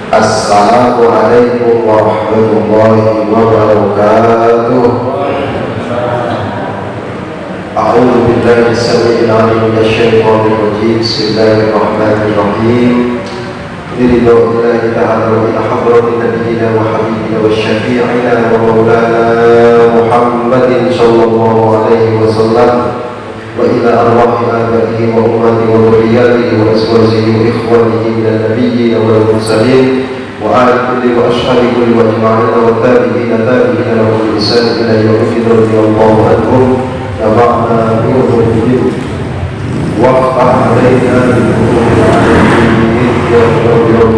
Assalamualaikum warahmatullahi wabarakatuh. A'udzu billahi as-sami'il 'alim minasyaitonir rajim. Bismillahirrahmanirrahim. Billahi ta'ala wa ila hadratin nabiyyina wa habibina wa syafi'ina wa maulana Muhammadin sallallahu alaihi wasallam wa ila arwahi abaihi wa ummati wa dhurriyyatihi wa azwajihi wa ikhwanihi minan nabiyyin wal mursalin wa ala kulli wa ashabi kulli wa jama'ina wa tabi'ina lahum bi ihsan ila yaumil radiyallahu anhum naba'na bi hududihim wa aftah alaina bi hududihim ya rabbal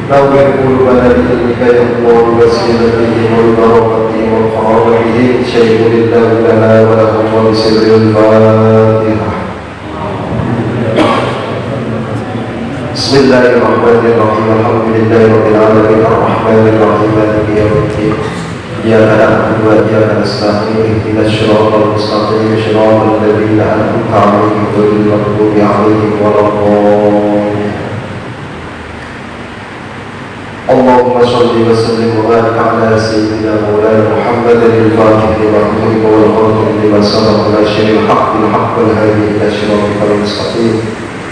nawwir qulubana bi ilmika ya Allah wasilatihi wal barakati wal qarabatihi syai'un lillahi lana wa lahum wa bisirril Fatihah. Bismillahirrahmanirrahim. Alhamdulillahi rabbil alamin arrahmanir rahim maliki yaumiddin. Iyyaka na'budu wa iyyaka nasta'in ihdinas siratal mustaqim siratal ladzina an'amta 'alaihim ghairil maghdubi 'alaihim waladdallin. Allahumma shalli wa sallim wa barik 'ala sayyidina maulana Muhammadin al-fatih lima ughliqa wal khatim lima sabaqa nasyiril haqqil haqqal hadi ila siratal mustaqim.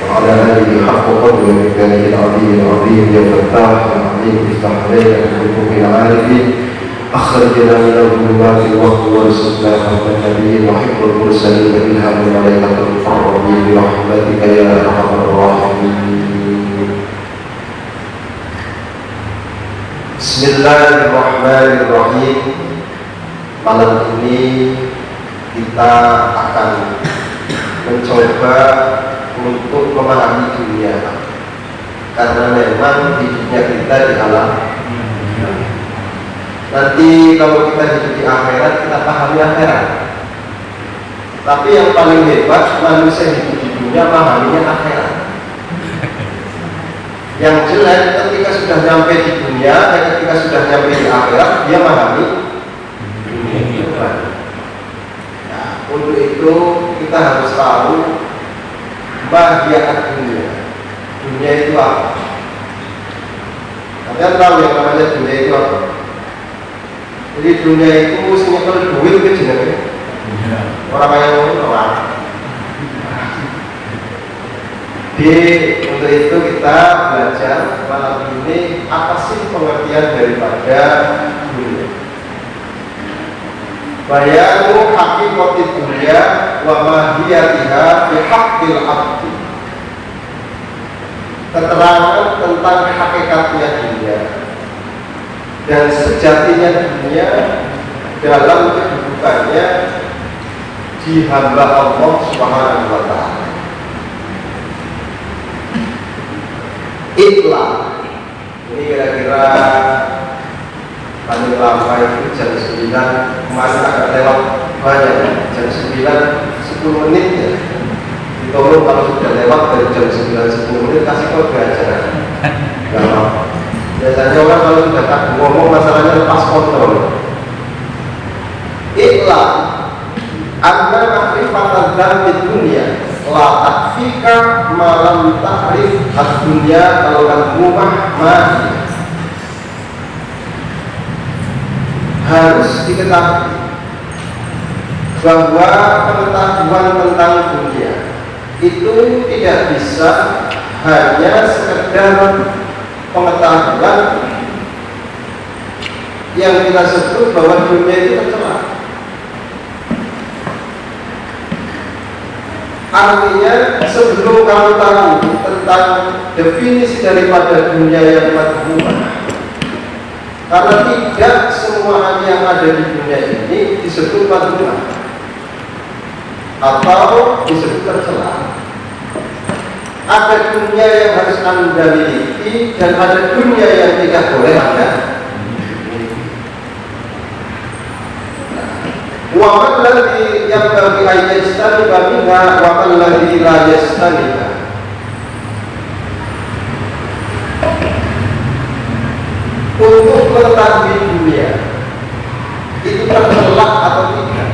وعلى آله حق قدر ومكانه العظيم العظيم يا فتاح العليم افتح علينا بحكم العارفين أخرجنا من الظلمات الوقت وارزقنا حب النبي وحب المرسلين إلهام الملائكة المقربين برحمتك يا أرحم الراحمين. Bismillahirrahmanirrahim. Malam ini kita akan mencoba untuk memahami dunia, karena memang hidupnya kita di alam. Nanti kalau kita hidup di akhirat, kita pahami akhirat. Tapi yang paling hebat manusia hidup di dunia pahaminya akhirat. Yang jelek ketika sudah nyampe di dunia dan ketika sudah nyampe di akhirat, dia memahami dunia. Nah, untuk itu kita harus tahu bahagia dunia. Dunia itu apa? Kalian tahu yang namanya dunia itu apa? Jadi dunia itu singkat duit itu jenenge. Orang yang orang. Jadi untuk itu kita belajar malam ini apa sih pengertian daripada dunia. Bayanu hakikati dunia wa mahiyatiha fi haqqil abdi. Keterangan tentang hakikatnya dunia dan sejatinya dunia dalam kedudukannya di hamba Allah Subhanahu wa ta'ala. Iklan ini kira-kira paling lama itu jam 9, kemarin agak lewat banyak, jam 9 10 menit ya. Ditolong kalau sudah lewat dari jam 9 10 menit kasih kode aja. Gak apa-apa. Biasanya orang kalau sudah ngomong masalahnya lepas kontrol. Iklan anna ma'rifatan dzati dunia la takfika malam ta'rif ad-dunya kalau al-mumah mati. Harus diketahui bahwa pengetahuan tentang dunia itu tidak bisa hanya sekedar pengetahuan yang kita sebut bahwa dunia itu tercela. Artinya sebelum kamu tahu tentang definisi daripada dunia yang madhumah, karena tidak semua yang ada di dunia ini disebut madhumah atau disebut tercela. Ada dunia yang harus Anda miliki dan ada dunia yang tidak boleh Anda. Wa man ladzi yanbaghi an yastaniba minha wa man ladzi la yastaniba. Untuk mengetahui dunia itu tercela atau tidak,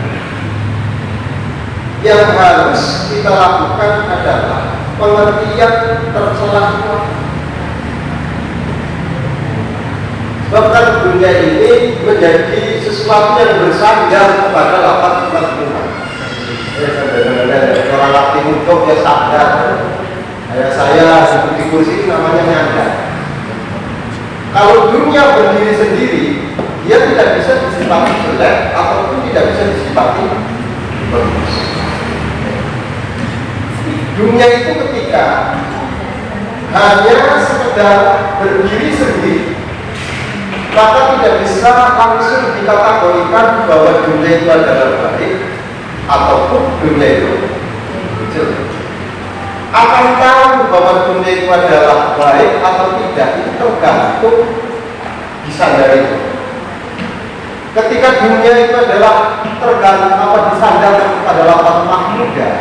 yang harus kita lakukan adalah pengertian tercela. Bahkan dunia ini menjadi sesuatu yang bersandar kepada lapan madhumah. Orang aktif untuk ya sadar. Kayak saya duduk di kursi namanya nyandar. Kalau dunia berdiri sendiri, dia tidak bisa disifati jelek ataupun tidak bisa disifati bagus. Dunia itu ketika hanya sekedar berdiri sendiri, maka tidak bisa langsung dikategorikan bahwa dunia itu adalah baik ataupun dunia itu jelek. Akan tahu bahwa dunia itu adalah baik atau tidak itu tergantung disandar itu. Ketika dunia itu adalah tergantung disandar pada lapan mahmudah,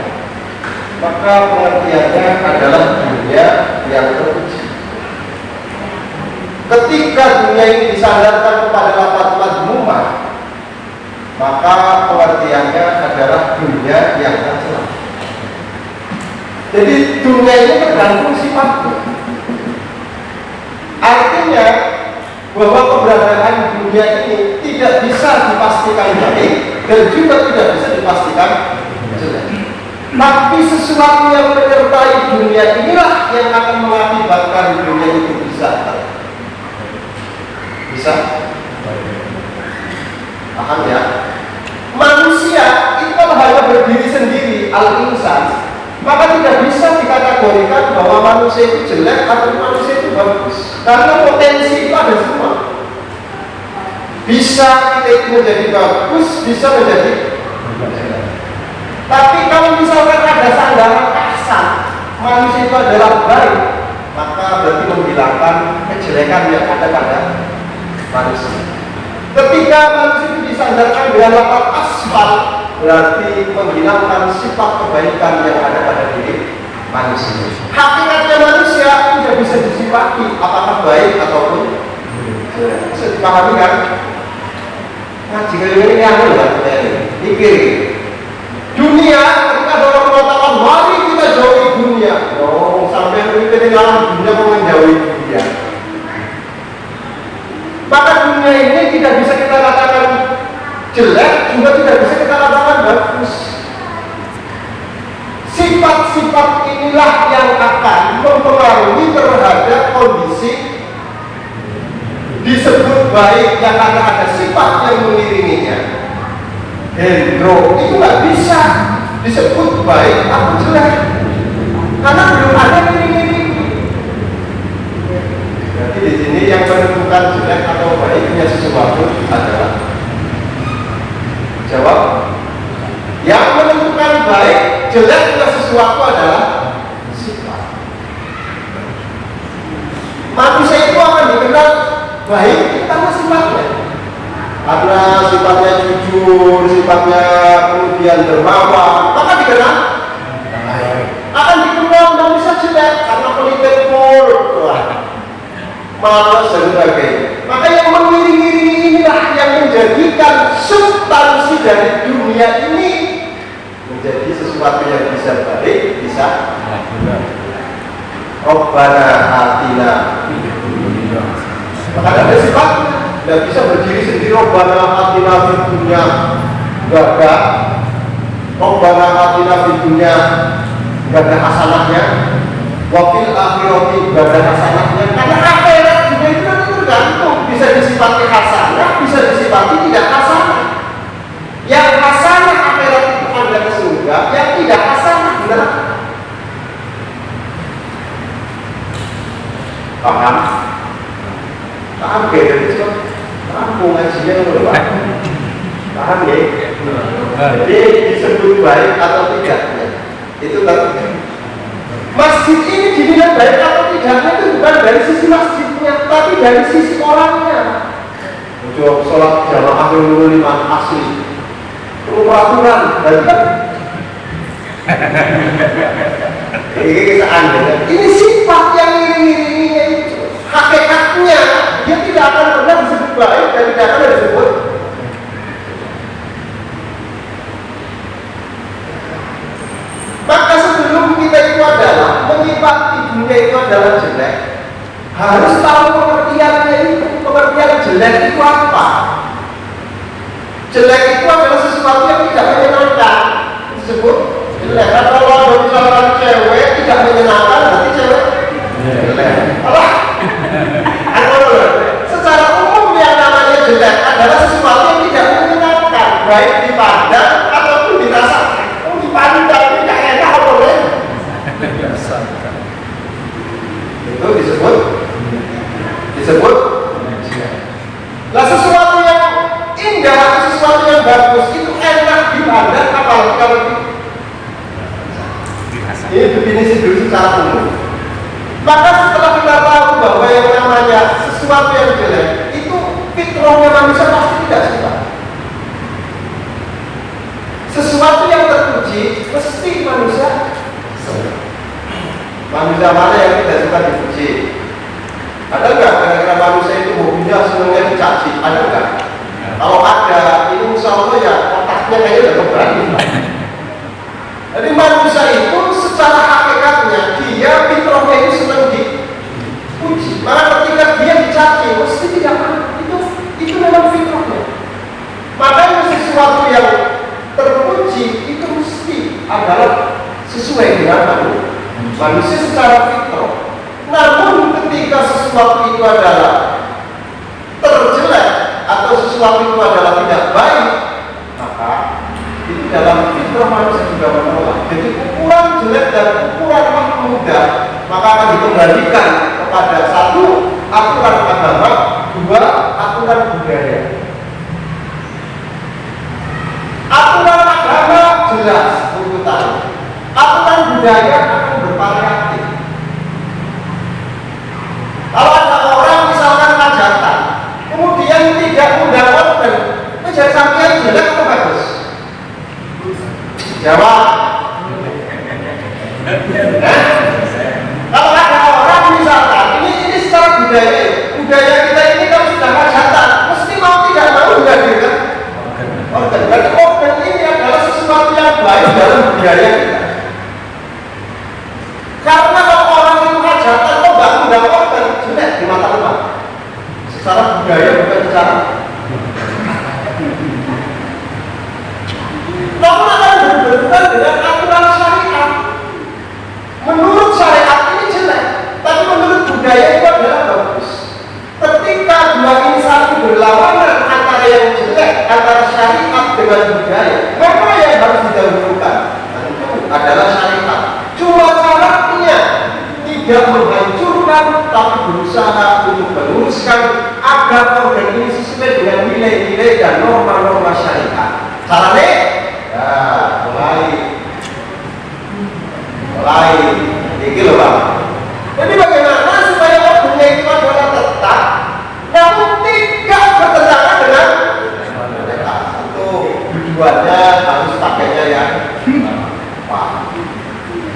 maka pengertiannya adalah dunia yang terpuji. Ketika dunia ini disandarkan kepada lapan madhumah, maka pengertiannya adalah dunia yang tercela. Jadi dunia ini tergantung sifatnya. Artinya bahwa keberadaan dunia ini tidak bisa dipastikan baik dan juga tidak bisa dipastikan jelek. Tapi sesuatu yang menyertai dunia inilah yang akan mengakibatkan dunia itu bisa paham ya? Manusia itu kalau hanya berdiri sendiri, al-insan, maka tidak bisa dikategorikan bahwa manusia itu jelek atau manusia itu bagus, karena potensi itu ada semua. Bisa kita itu menjadi bagus, bisa menjadi jelek. Tapi kalau misalkan ada sandaran kasar, manusia itu adalah baik, maka berarti menghilangkan kejelekan yang ada pada manusia. Ketika manusia itu disandarkan dengan lapan asfal, berarti menghilangkan sifat kebaikan yang ada pada diri manusia. Hakikatnya manusia tidak bisa disifati apakah baik ataupun bisa dipahami kan? Nah, jika ini yang mikir dunia, ketika ada orang mengatakan mari kita jauhi dunia, sampai memilih dalam dunia mau menjauhi dunia, maka dunia ini tidak bisa kita katakan jelek, juga tidak bisa kita katakan bagus. Sifat-sifat inilah yang akan mempengaruhi terhadap kondisi disebut baik yang akan ada sifat yang mengiringinya. Hendro itu nggak bisa disebut baik atau jelek karena belum ada iring-iring. Jadi di sini yang menentukan jelek atau baiknya sesuatu adalah jawab. Yang menentukan baik jeleknya sesuatu adalah sifat. Manusia itu akan dikenal baik karena sifatnya. Karena sifatnya jujur, sifatnya kemudian dermawan, maka dikenal baik. Akan dikenal manusia jelek karena politik malas dan sebagainya. Maka yang mengiring-iringi inilah yang menjadikan substansi dari dunia ini menjadi sesuatu yang bisa baik, bisa Rabbana atina. Maka ada sifat tidak bisa berdiri sendiri. Rabbana atina fid dunya, gagah. Rabbana atina fid dunya gak ada hasanahnya, wafil akhirati gak ada hasanahnya. Karena akhirat juga itu kan tergantung, bisa disifati hasanah, bisa disifati tidak hasanah. Yang hasanah akhirat itu Anda ke surga, yang tidak hasanah benar. Paham? Paham ya? Jadi paham ngajinya udah Pak. Paham ya? Jadi disebut baik atau tidaknya itu kan masjid ini dinilai baik atau tidaknya itu bukan dari sisi masjidnya, tapi dari sisi orangnya. Coba sholat jamaah dulu 5 asli perlu peraturan dan kan ini kisah Anda. Ini sifat yang iring-iringnya itu hakikatnya dia tidak akan pernah disebut baik dan tidak akan disebut. Maka sebelum kita itu adalah menyifati dunia itu adalah jelek, harus tahu pengertiannya itu. Pengertian jelek itu apa? Jelek itu adalah sesuatu yang tidak menyenangkan, disebut jelek. Kalau ada misalkan cewek tidak menyenangkan, berarti cewek jelek. Secara umum yang namanya jelek adalah sesuatu yang tidak menyenangkan, baik dipandang ataupun dirasakan. Dipandang tidak enak boleh. Itu disebut. Lah sesuatu yang indah atau sesuatu yang bagus itu enak dipandang, apalagi kalau ini definisi dulu secara umum. Maka setelah kita tahu bahwa yang namanya sesuatu yang jelek itu fitrahnya manusia pasti tidak suka. Sesuatu yang terpuji mesti manusia suka. Manusia mana yang tidak suka dipuji? Ada nggak kira-kira manusia itu hobinya senangnya dicaci? Ada nggak? Kalau ada, ini insya Allah ya otaknya kayaknya udah keberani. Jadi manusia itu secara hakikatnya dia fitrahnya itu senang dipuji. Maka ketika dia dicaci mesti tidak itu memang fitrahnya. Makanya sesuatu yang terpuji itu mesti adalah sesuai dengan manusia secara fitrah. Namun ketika sesuatu itu adalah terjelek atau sesuatu itu adalah tidak baik, maka itu dalam fitrah manusia juga menolak. Jadi ukuran jelek dan ukuran mudah maka akan dikembalikan kepada satu aturan agama, dua aturan budaya. Aturan agama jelas urutan, aturan budaya akan bervariatif. Kalau ada orang misalkan hajatan, kemudian tidak undang order, menjadi sampai jelek atau bagus? Jawab. Kalau ada orang misalkan, ini secara budaya kita ini kalau sudah hajatan, mesti mau tidak mau menghadirkan organ. Dan organ ini adalah sesuatu yang baik dalam budaya kita. Karena kalau orang itu hajatan, kok nggak undang organ, jelek di mata umat. Secara budaya bukan secara. Namun akan berbenturan dengan aturan syariat. Menurut syariat ini jelek, tapi menurut budaya itu adalah bagus. Ketika dua ini saling berlawanan antara yang jelek, antara syariat dengan budaya, maka yang harus didahulukan itu adalah syariat. Cuma syaratnya tidak menghancurkan, tapi berusaha untuk meluruskan agar organ ini sesuai dengan nilai-nilai dan norma-norma syariat. Caranya, ya mulai, ini loh Pak. Jadi bagaimana supaya organnya itu adalah tetap, namun tidak bertentangan dengan mereka. Itu tujuannya harus pakainya ya. Wah,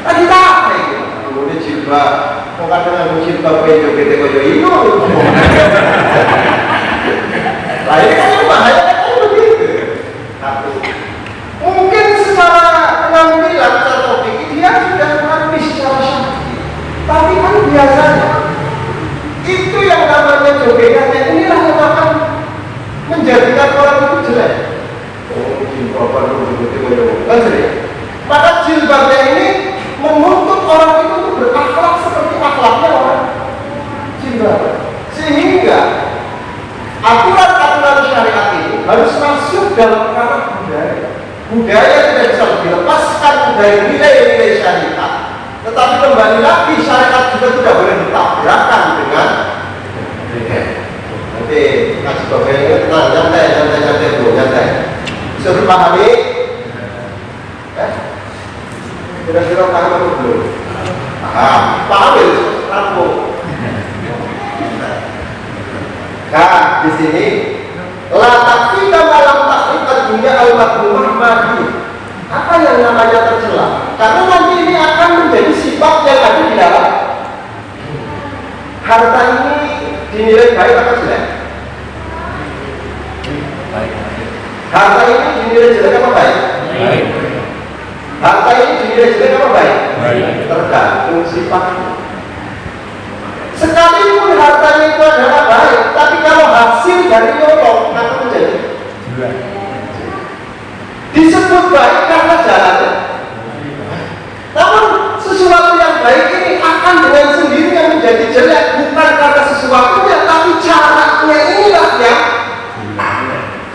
tadi tak ini jilbab, kok kadang jilbab joget-joget itu. Lah ini kan yang bahaya kan begitu. Satu, mungkin secara penampilan secara topik dia sudah rapi secara syar'i, tapi kan biasanya itu yang namanya jogetannya inilah yang akan menjadikan orang itu jelek. Oh, jilbab itu joget-joget kan sering. Maka jilbabnya ini menurut kembali lagi syariat juga tidak boleh ditabrakan dengan nanti kasih bagian tenang, nyantai bro, nyantai. Bisa dipahami? Kira-kira paham atau belum? Paham ya? Rampung. Nah, di sini latak kita malam takrikan dunia al-makmumah mati. Apa yang namanya tercela? Karena nanti ini akan menjadi sifat yang ada di dalam harta ini. Dinilai baik atau jelek? Harta ini dinilai jelek apa baik? Harta ini dinilai jelek apa baik? Tergantung sifatnya. Sekalipun hartanya itu adalah baik, tapi kalau hasil dari nyolong maka menjadi disebut baik karena jalannya. Namun sesuatu yang baik ini akan dengan sendirinya menjadi jelek, bukan karena sesuatunya, tapi caranya inilah yang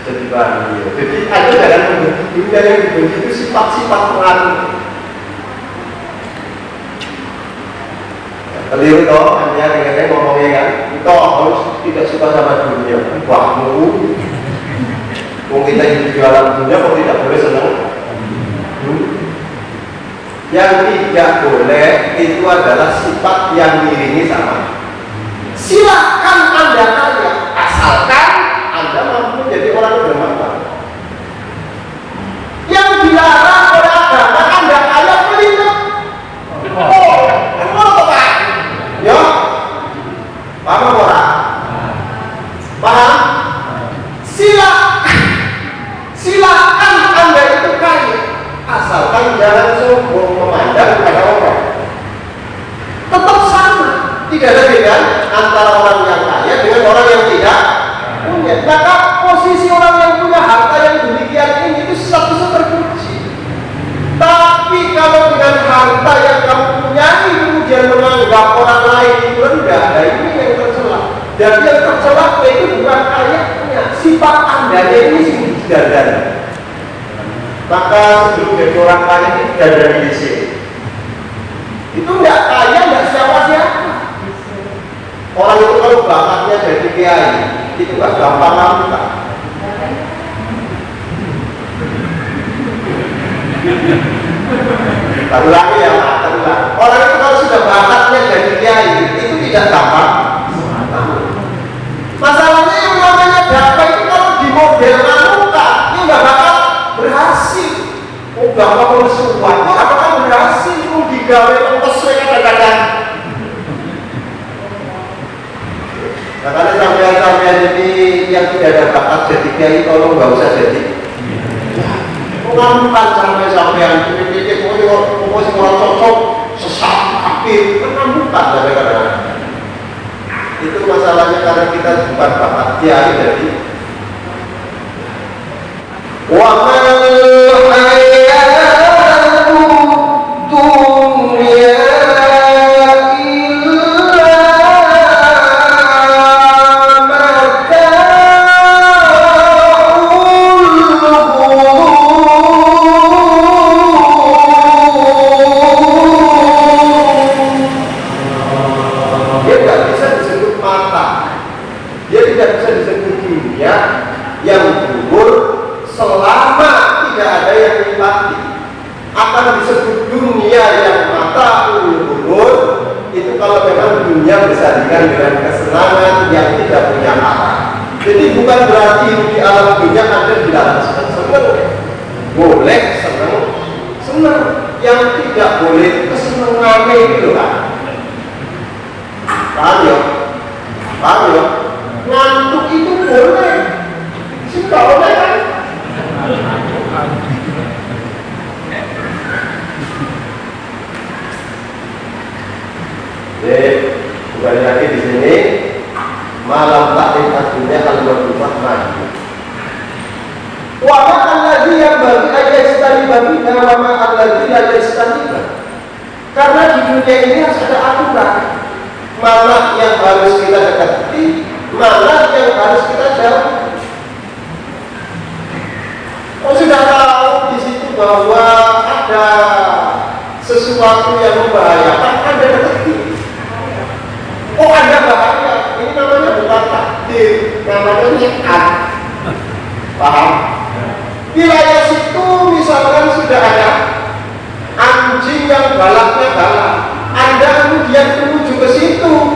jadi baik. Jadi ada dalam dunia yang dibenci itu sifat-sifat pengaruh. Keliru toh, hanya dengan ngomongnya kan, kita harus tidak suka sama dunia. Wahmu, kita hidup di alam dunia, kok tidak boleh senang? Yang tidak boleh itu adalah sifat yang diiringi sama. Silakan Anda kaya, asalkan Anda mampu menjadi orang yang bermanfaat. Yang dilarang oleh agama Anda kaya pelitut. Ya, paham orang? Paham? Silakan Anda itu kaya, asalkan jangan sombong memandang pada orang. Tetap sama, tidak ada beda antara orang yang kaya dengan orang yang tidak punya. Maka posisi orang yang punya harta yang demikian ini itu statusnya terpuji. Tapi kalau dengan harta yang kamu punyai kemudian menganggap orang lain itu rendah, nah ini yang tercela. Dan yang tercela itu bukan kayanya, sifat Anda ini sih dadar. Maka sebelum jadi orang kaya ini dadar di sini. Itu nggak kaya, nggak siapa-siapa. Orang itu kalau bakatnya jadi kiai, itu nggak gampang lakukan. Terulangi ya Pak, terulang. Orang itu kalau sudah bakatnya jadi kiai, itu tidak gampang. Masalahnya yang namanya dakwah itu kalau di model manuka, ini nggak bakal berhasil. Oh, nggak bakal sesuatu, nggak bakal berhasil. Mau digawe sesuai kadang-kadang. Makanya sampean-sampean ini yang tidak ada bakat jadi kiai, tolong nggak usah jadi. Mengamukan sampai-sampean titik-titik mau orang cocok sesat kafir mengamukan kadang-kadang. Itu masalahnya karena kita bukan bakat kiai jadi wa mal hayatu dunya yang gugur selama tidak ada yang nikmati. Akan disebut dunia yang mata gugur itu kalau memang dunia bersandingan dengan kesenangan yang tidak punya arah. Jadi bukan berarti di alam dunia Anda dilarang senang, boleh senang. Yang tidak boleh kesenangannya itu kan. Paham ya? Ngantuk itu boleh. Suka oleh kan? Kembali lagi di sini malam taklim dunia al-makmumah mati. Wa ma alladzi yang bagi ayat istani bagi wa ma alladzi la yastani. Karena di dunia ini harus ada aturan. Mana yang harus kita dekati, mana yang harus kita jauhi. Oh, sudah tahu di situ bahwa ada sesuatu yang membahayakan, kan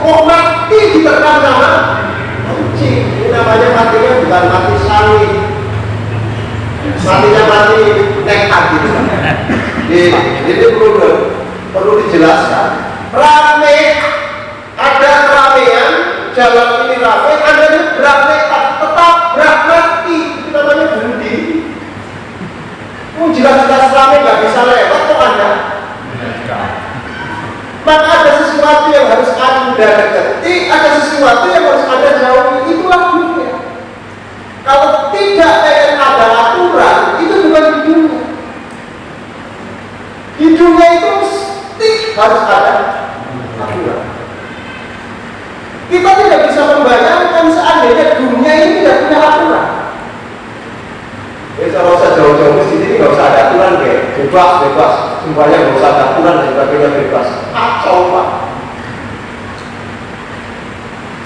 kok mati diterkam sama kucing. Ini namanya matinya bukan mati sani, matinya mati nekat gitu. Jadi perlu dijelaskan. Rame, ada keramaian, jalan ini rame, ada nyebrang nekat, tetap mati. Itu namanya bunuh. Jelas-jelas rame nggak bisa lewat kok Anda. Maka ada sesuatu yang harus Anda dekati, ada sesuatu yang harus Anda jauhi. Itulah dunia. Kalau tidak ada aturan, itu bukan hidupnya. Hidupnya itu mesti harus ada aturan. Kita tidak bisa membayangkan seandainya dunia ini tidak punya aturan. Kalau usah jauh-jauh masjid ini nggak usah ada aturan kayak bebas, semuanya nggak usah ada aturan dan sebagainya bebas. Kacau Pak.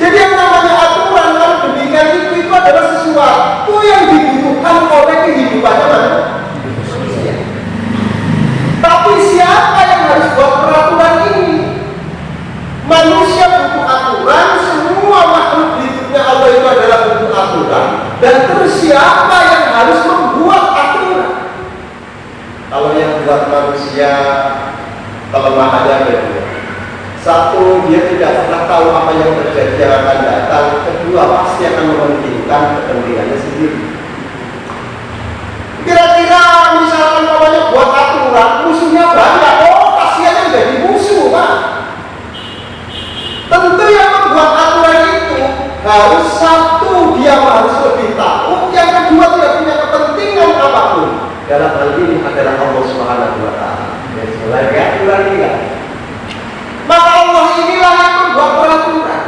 Jadi yang namanya aturan kalau demikian itu adalah sesuatu yang dibutuhkan oleh kehidupannya manusia. Tapi siapa yang harus buat peraturan ini? Manusia butuh aturan, semua makhluk hidupnya Allah itu adalah butuh aturan. Dan terus siapa yang harus membuat aturan? Kalau yang buat manusia kelemahannya ada dua. Satu, dia tidak pernah tahu apa yang terjadi akan datang. Kedua, pasti akan mementingkan kepentingannya sendiri. Kira-kira misalkan namanya buat aturan, musuhnya banyak. Oh, kasihan yang jadi musuh, Pak. Tentu yang membuat aturan itu harus satu, dia harus lebih tahu. Yang kedua, tidak punya kepentingan apapun. Dalam hal ini adalah Allah Subhanahu wa Ta'ala. Yang selain aturan ini. Maka Allah inilah yang membuat peraturan.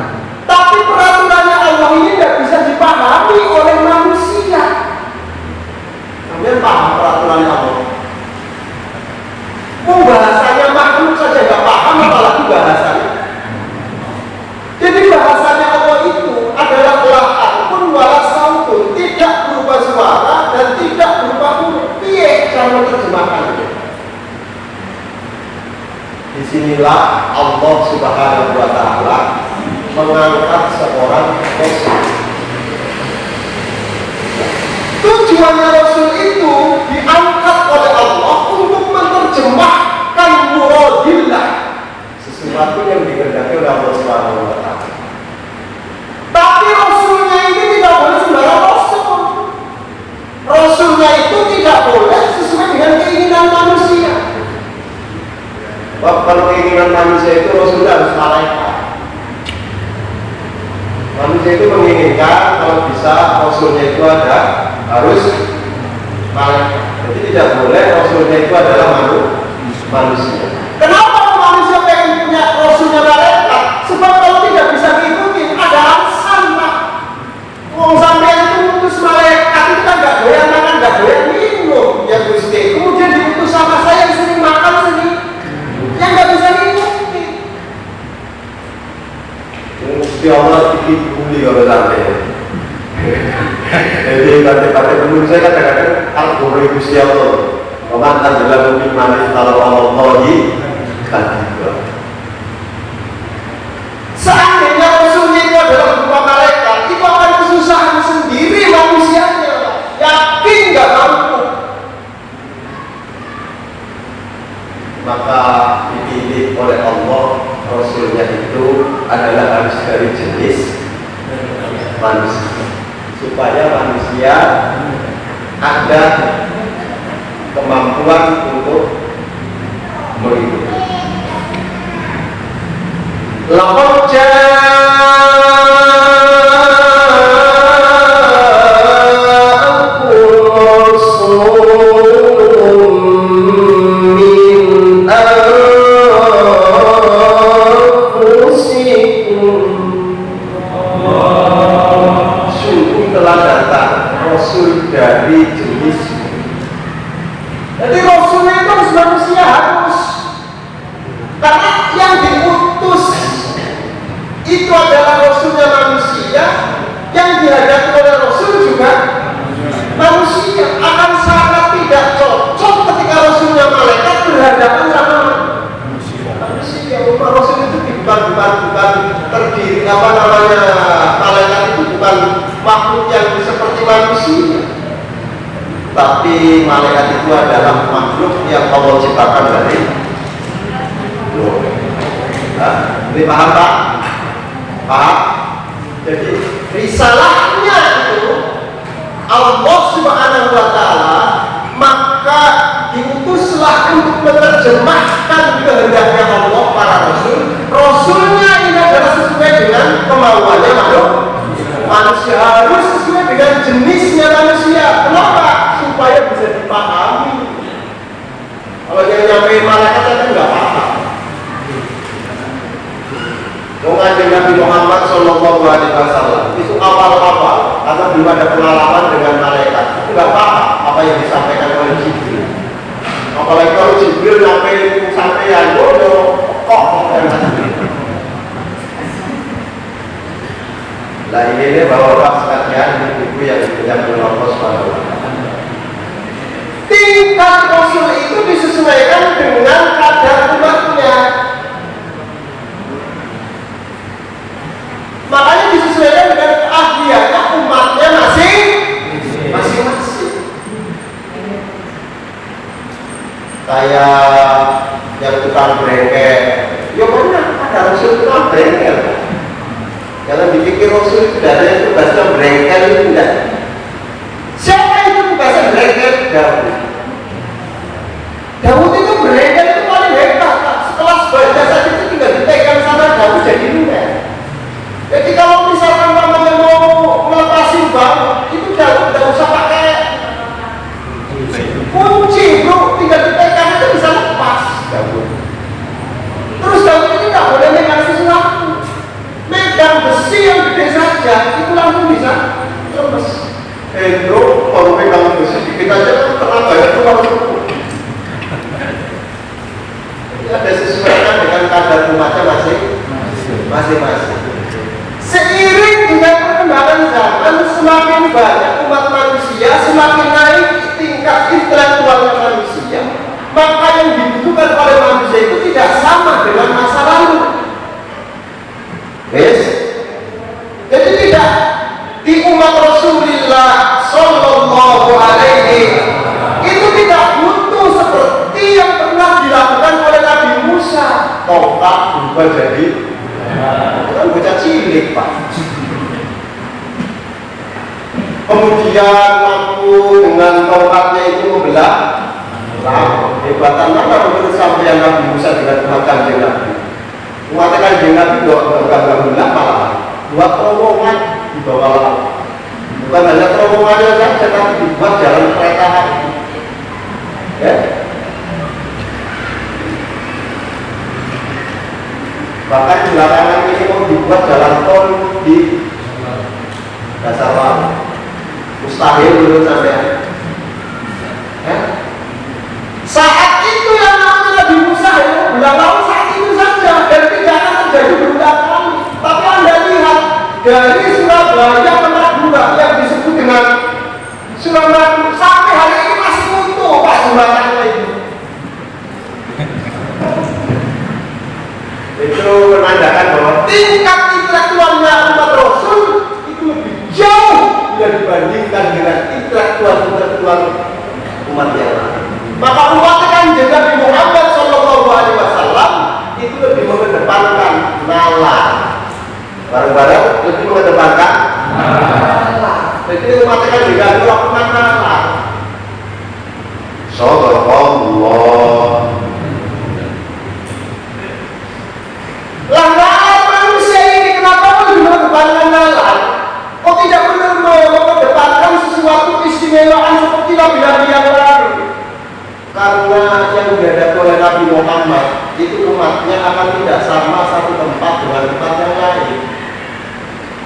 Tapi peraturannya Allah ini tidak bisa dipahami oleh manusia. Kalian paham peraturannya Allah? Bahasanya makhluk saja nggak paham, apalagi bahasanya. Jadi bahasanya Allah itu adalah lahatun wala sautun, tidak berupa suara dan tidak berupa huruf. Piye cara menerjemahkannya? Disinilah Allah Subhanahu wa Ta'ala mengangkat seorang Rasul. Tujuannya Rasul itu diangkat oleh Allah untuk menerjemahkan muradillah, sesuatu yang dikehendaki oleh Allah Subhanahu wa Ta'ala. Tapi Rasulnya ini tidak boleh sembarang Rasul. Rasulnya itu tidak boleh sesuai dengan keinginan manusia. Kalau keinginan manusia itu Rasulnya harus malaikat. Manusia itu menginginkan kalau bisa Rasulnya itu harus malaikat. Jadi tidak boleh Rasulnya itu adalah manusia. Kenapa manusia pengen punya Rasulnya malaikat? Sebab kalau tidak bisa ngikutin ada alasan Pak. Wong sampean itu utus malaikat itu kan nggak doyan makan, nggak doyan minum ya Gusti. Kemudian diutus sama saya yang sering makan sendiri, yang nggak bisa ngikutin. Gusti Allah dibully oleh sampean. Jadi kata-kata teman saya kadang-kadang algoritma Gusti Allah. Pemantan dalam iman kalau Allah kan juga. Seandainya Rasulnya itu adalah berupa malaikat, itu akan kesusahan sendiri manusianya. Yakin nggak mampu. Maka dipilih oleh Allah Rasulnya itu adalah harus dari jenis manusia, supaya manusia ada kemampuan untuk mengikuti. Laqad ja'akum rasulun min anfusikum. Sungguh telah datang Rasul dari jenismu. Jadi Rasulnya itu harus manusia, harus. Karena yang diutus itu adalah Rasulnya manusia, yang dihadapi oleh Rasul juga manusia. Akan sangat tidak cocok ketika Rasulnya malaikat berhadapan sama manusia. Rasul itu bukan terdiri malaikat itu bukan makhluk yang seperti manusia, tapi malaikat itu adalah makhluk yang Allah ciptakan dari nur. Ini paham Pak? Paham? Jadi risalahnya itu Allah Subhanahu wa Ta'ala, maka diutuslah untuk menerjemahkan kehendaknya Allah para rasul. Rasulnya ini adalah sesuai dengan kemauannya makhluk manusia, harus sesuai dengan jenisnya manusia. Kenapa? Supaya bisa dipahami. Kalau yang nyampe malaikat itu nggak paham. Mengajar Nabi Muhammad Shallallahu Alaihi Wasallam itu awal-awal karena belum ada pengalaman dengan malaikat, itu nggak paham apa yang disampaikan oleh Jibril. Apalagi kalau Jibril sampai bodoh, kok lah ini bawa sekalian buku yang dipegang oleh Allah Subhanahu wa Ta'ala. Tingkat Rasul itu disesuaikan dengan kadar umatnya. Makanya disesuaikan dengan keahliannya umatnya masing-masing. Kayak yang tukang bengkel, ya benar ada Rasul tukang bengkel. Jangan dipikir Rasul itu dari tugasnya bengkel itu tidak. Siapa itu tugasnya bengkel? Daud itu bengkel itu paling hebat. Setelah sebagian saja itu tinggal dipegang sama Daud jadi lumer. Jadi kalau misalkan namanya mau melepasin bang, itu tidak usah pakai kunci bro, tinggal dipegang itu bisa lepas. Terus Daud ini tidak boleh megang sesuatu, megang besi yang gede saja itu langsung bisa lepas. Bro, kalau megang besi dikit aja kan pernah banyak keluar cukup. Ini ada sesuaikan dengan kadar umatnya masing-masing. Seiring dengan perkembangan zaman, semakin banyak umat manusia, semakin naik tingkat intelektualnya manusia, maka yang dibutuhkan oleh manusia itu tidak sama dengan masa lalu. Yes? Jadi tidak di umat Rasulullah Sallallahu Alaihi itu tidak butuh seperti yang pernah dilakukan oleh Nabi Musa. Tongkat berubah jadi kan bocah cilik Pak. Kemudian mampu dengan tongkatnya itu membelah laut. Hebatan mana menurut sampeyan Nabi Musa dengan Tuhan Kanjeng Nabi? Umat Kanjeng Nabi bukan belah malah buat terowongan di bawah laut. Bukan hanya terowongannya saja, tapi dibuat jalan kereta api. Ya. Bahkan belakangan ini mau dibuat jalan tol di dasar laut. Mustahil menurut saya. Saat itu yang namanya Nabi Musa itu belah laut saat itu saja, dan tidak akan terjadi berulang kali. Tapi Anda lihat dari Surabaya ke Madura yang disebut dengan Surabaya sampai hari ini masih utuh Pak jembatannya itu. Itu menandakan bahwa tingkat intelektualnya umat Rasul itu lebih jauh bila dibandingkan dengan intelektual umat yang lain. Maka umat Kanjeng Nabi Muhammad Sallallahu Alaihi Wasallam itu lebih mengedepankan nalar. Bareng-bareng lebih mengedepankan nalar. Jadi umat Kanjeng Nabi melakukan nalar. Subhanallah. Nalar manusia ini kenapa lebih mengedepankan nalar? Kok tidak benar mengedepankan sesuatu istimewaan seperti nabi-nabi yang lalu? Karena yang dihadapi oleh Nabi Muhammad itu umatnya akan tidak sama satu tempat dengan tempat yang lain.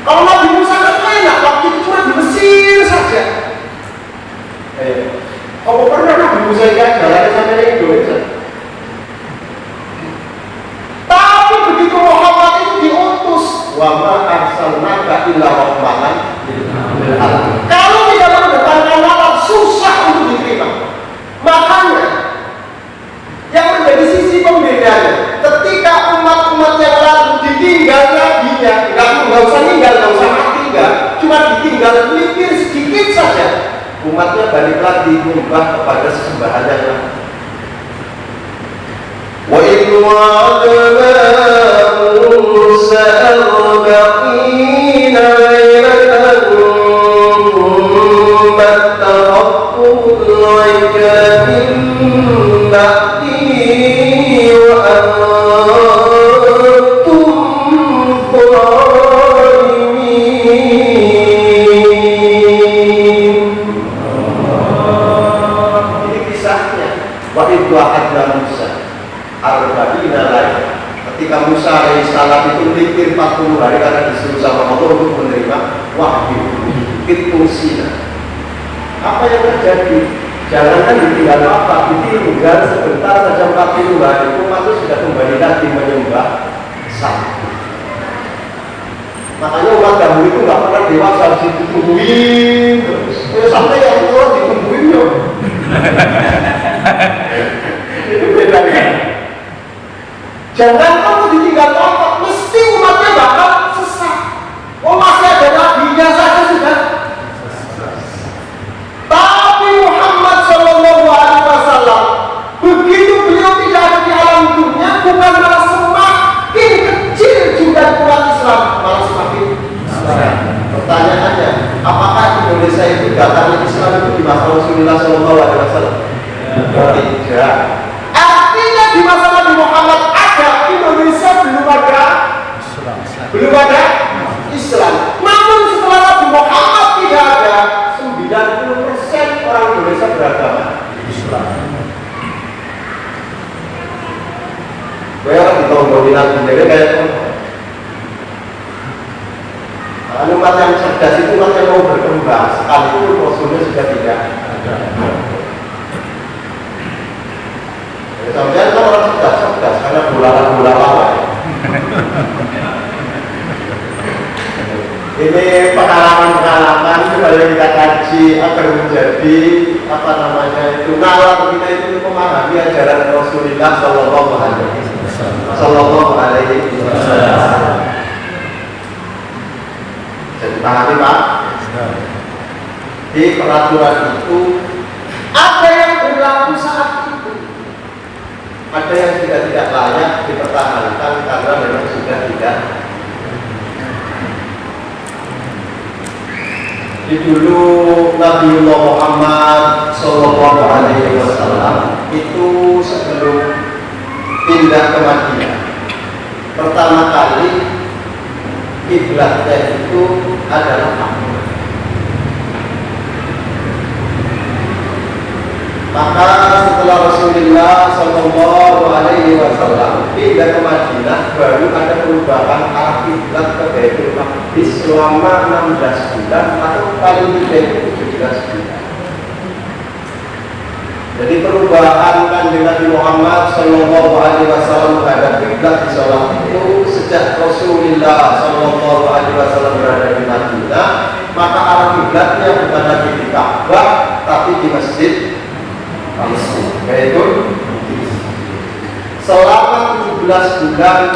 Kalau Nabi Musa kan enak, waktu itu cuma di Mesir saja. Kamu pernah Nabi Musa ikan jalan sampai Indonesia? Tapi begitu Muhammad itu diutus, wa ma arsalnaka illa rahmatan lil alamin. Kalau tidak mengedepankan nalar, susah untuk diterima. Makanya yang menjadi sisi pembedanya ketika umat-umat yang lalu ditinggal nabinya, selanjutnya balik lagi menyembah kepada sesembahannya. Wa idh wa'adna Musa 40 laylatan thumma ittakhadhtumul 'ijla min ba'dihi wa antum zalimin. Ini kisahnya. Wa idh wa'adna Musa 40 laylatan. Ketika Musa alaihissalam itu mikir 40 hari karena disuruh sama Allah untuk menerima wahyu, itu Sina. Apa yang terjadi? Jangankan ditinggal apa, ditinggal sebentar saja 40 hari, umat itu sudah kembali lagi menyembah satu. Makanya umat dahulu itu nggak pernah dewasa harus ditungguin terus. Sampai yang tua ditungguin ya. Itu bedanya. Jangan kamu ditinggal apa, mesti umatnya bakal sesat. Oh masih ada nabinya saja sudah. Tapi Muhammad Shallallahu Alaihi Wasallam begitu beliau tidak ada di alam dunia, bukan malah semakin kecil jumlah umat Islam, malah semakin besar. Pertanyaannya, apakah Indonesia itu datangnya Islam itu di masa Rasulullah Shallallahu Alaihi Wasallam? Tidak. Artinya di masa Nabi Muhammad Indonesia belum ada Islam. Namun setelah Nabi Muhammad tidak ada, 90% orang Indonesia beragama Islam. Kayak di tahun 2000 jadi kayak umat yang cerdas itu umat yang mau berkembang, sekalipun Rasulnya sudah tidak ada. Sampai kan orang cerdas karena bola lama. Ini pengalaman supaya kita kaji agar menjadi nalar kita itu memahami ajaran Rasulullah Sallallahu Alaihi Wasallam. Jadi pahami Pak? Di peraturan itu ada yang berlaku saat itu. Ada yang tidak layak dipertahankan karena memang sudah tidak. Di dulu Nabiullah Muhammad Sallallahu Alaihi Wasallam itu sebelum pindah ke Madinah, pertama kali kiblatnya itu adalah Mekah. Maka setelah Rasulullah Sallallahu Alaihi Wasallam pindah ke Madinah, baru ada perubahan arah kiblat ke Baitul Maqdis selama 16 bulan atau paling tidak 17 bulan. Jadi perubahan Kanjeng Nabi Muhammad Sallallahu Alaihi Wasallam menghadap kiblat di sholat itu sejak Rasulullah Sallallahu Alaihi Wasallam berada di Madinah, maka arah kiblatnya bukan lagi di Ka'bah tapi di masjid. Yaitu selama 17 bulan.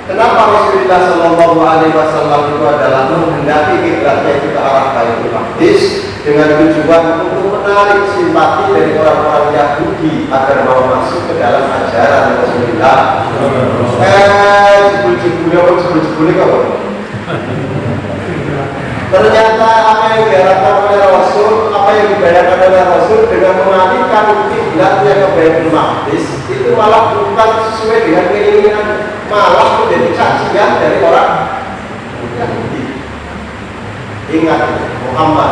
Kenapa Rasulullah Shallallahu Alaihi Wasallam itu adalah menghendaki kiblatnya itu ke arah Baitul Maqdis dengan tujuan untuk menarik simpati dari orang-orang Yahudi agar mau masuk ke dalam ajaran Rasulullah. Jebul-jebulnya apa? Ternyata apa yang diharapkan oleh Rasul, apa yang dibayangkan oleh Rasul dengan mengalihkan kiblatnya ke Baitul Maqdis itu malah bukan sesuai dengan keinginan, malah menjadi cacian dari orang Yahudi. Ingat Muhammad,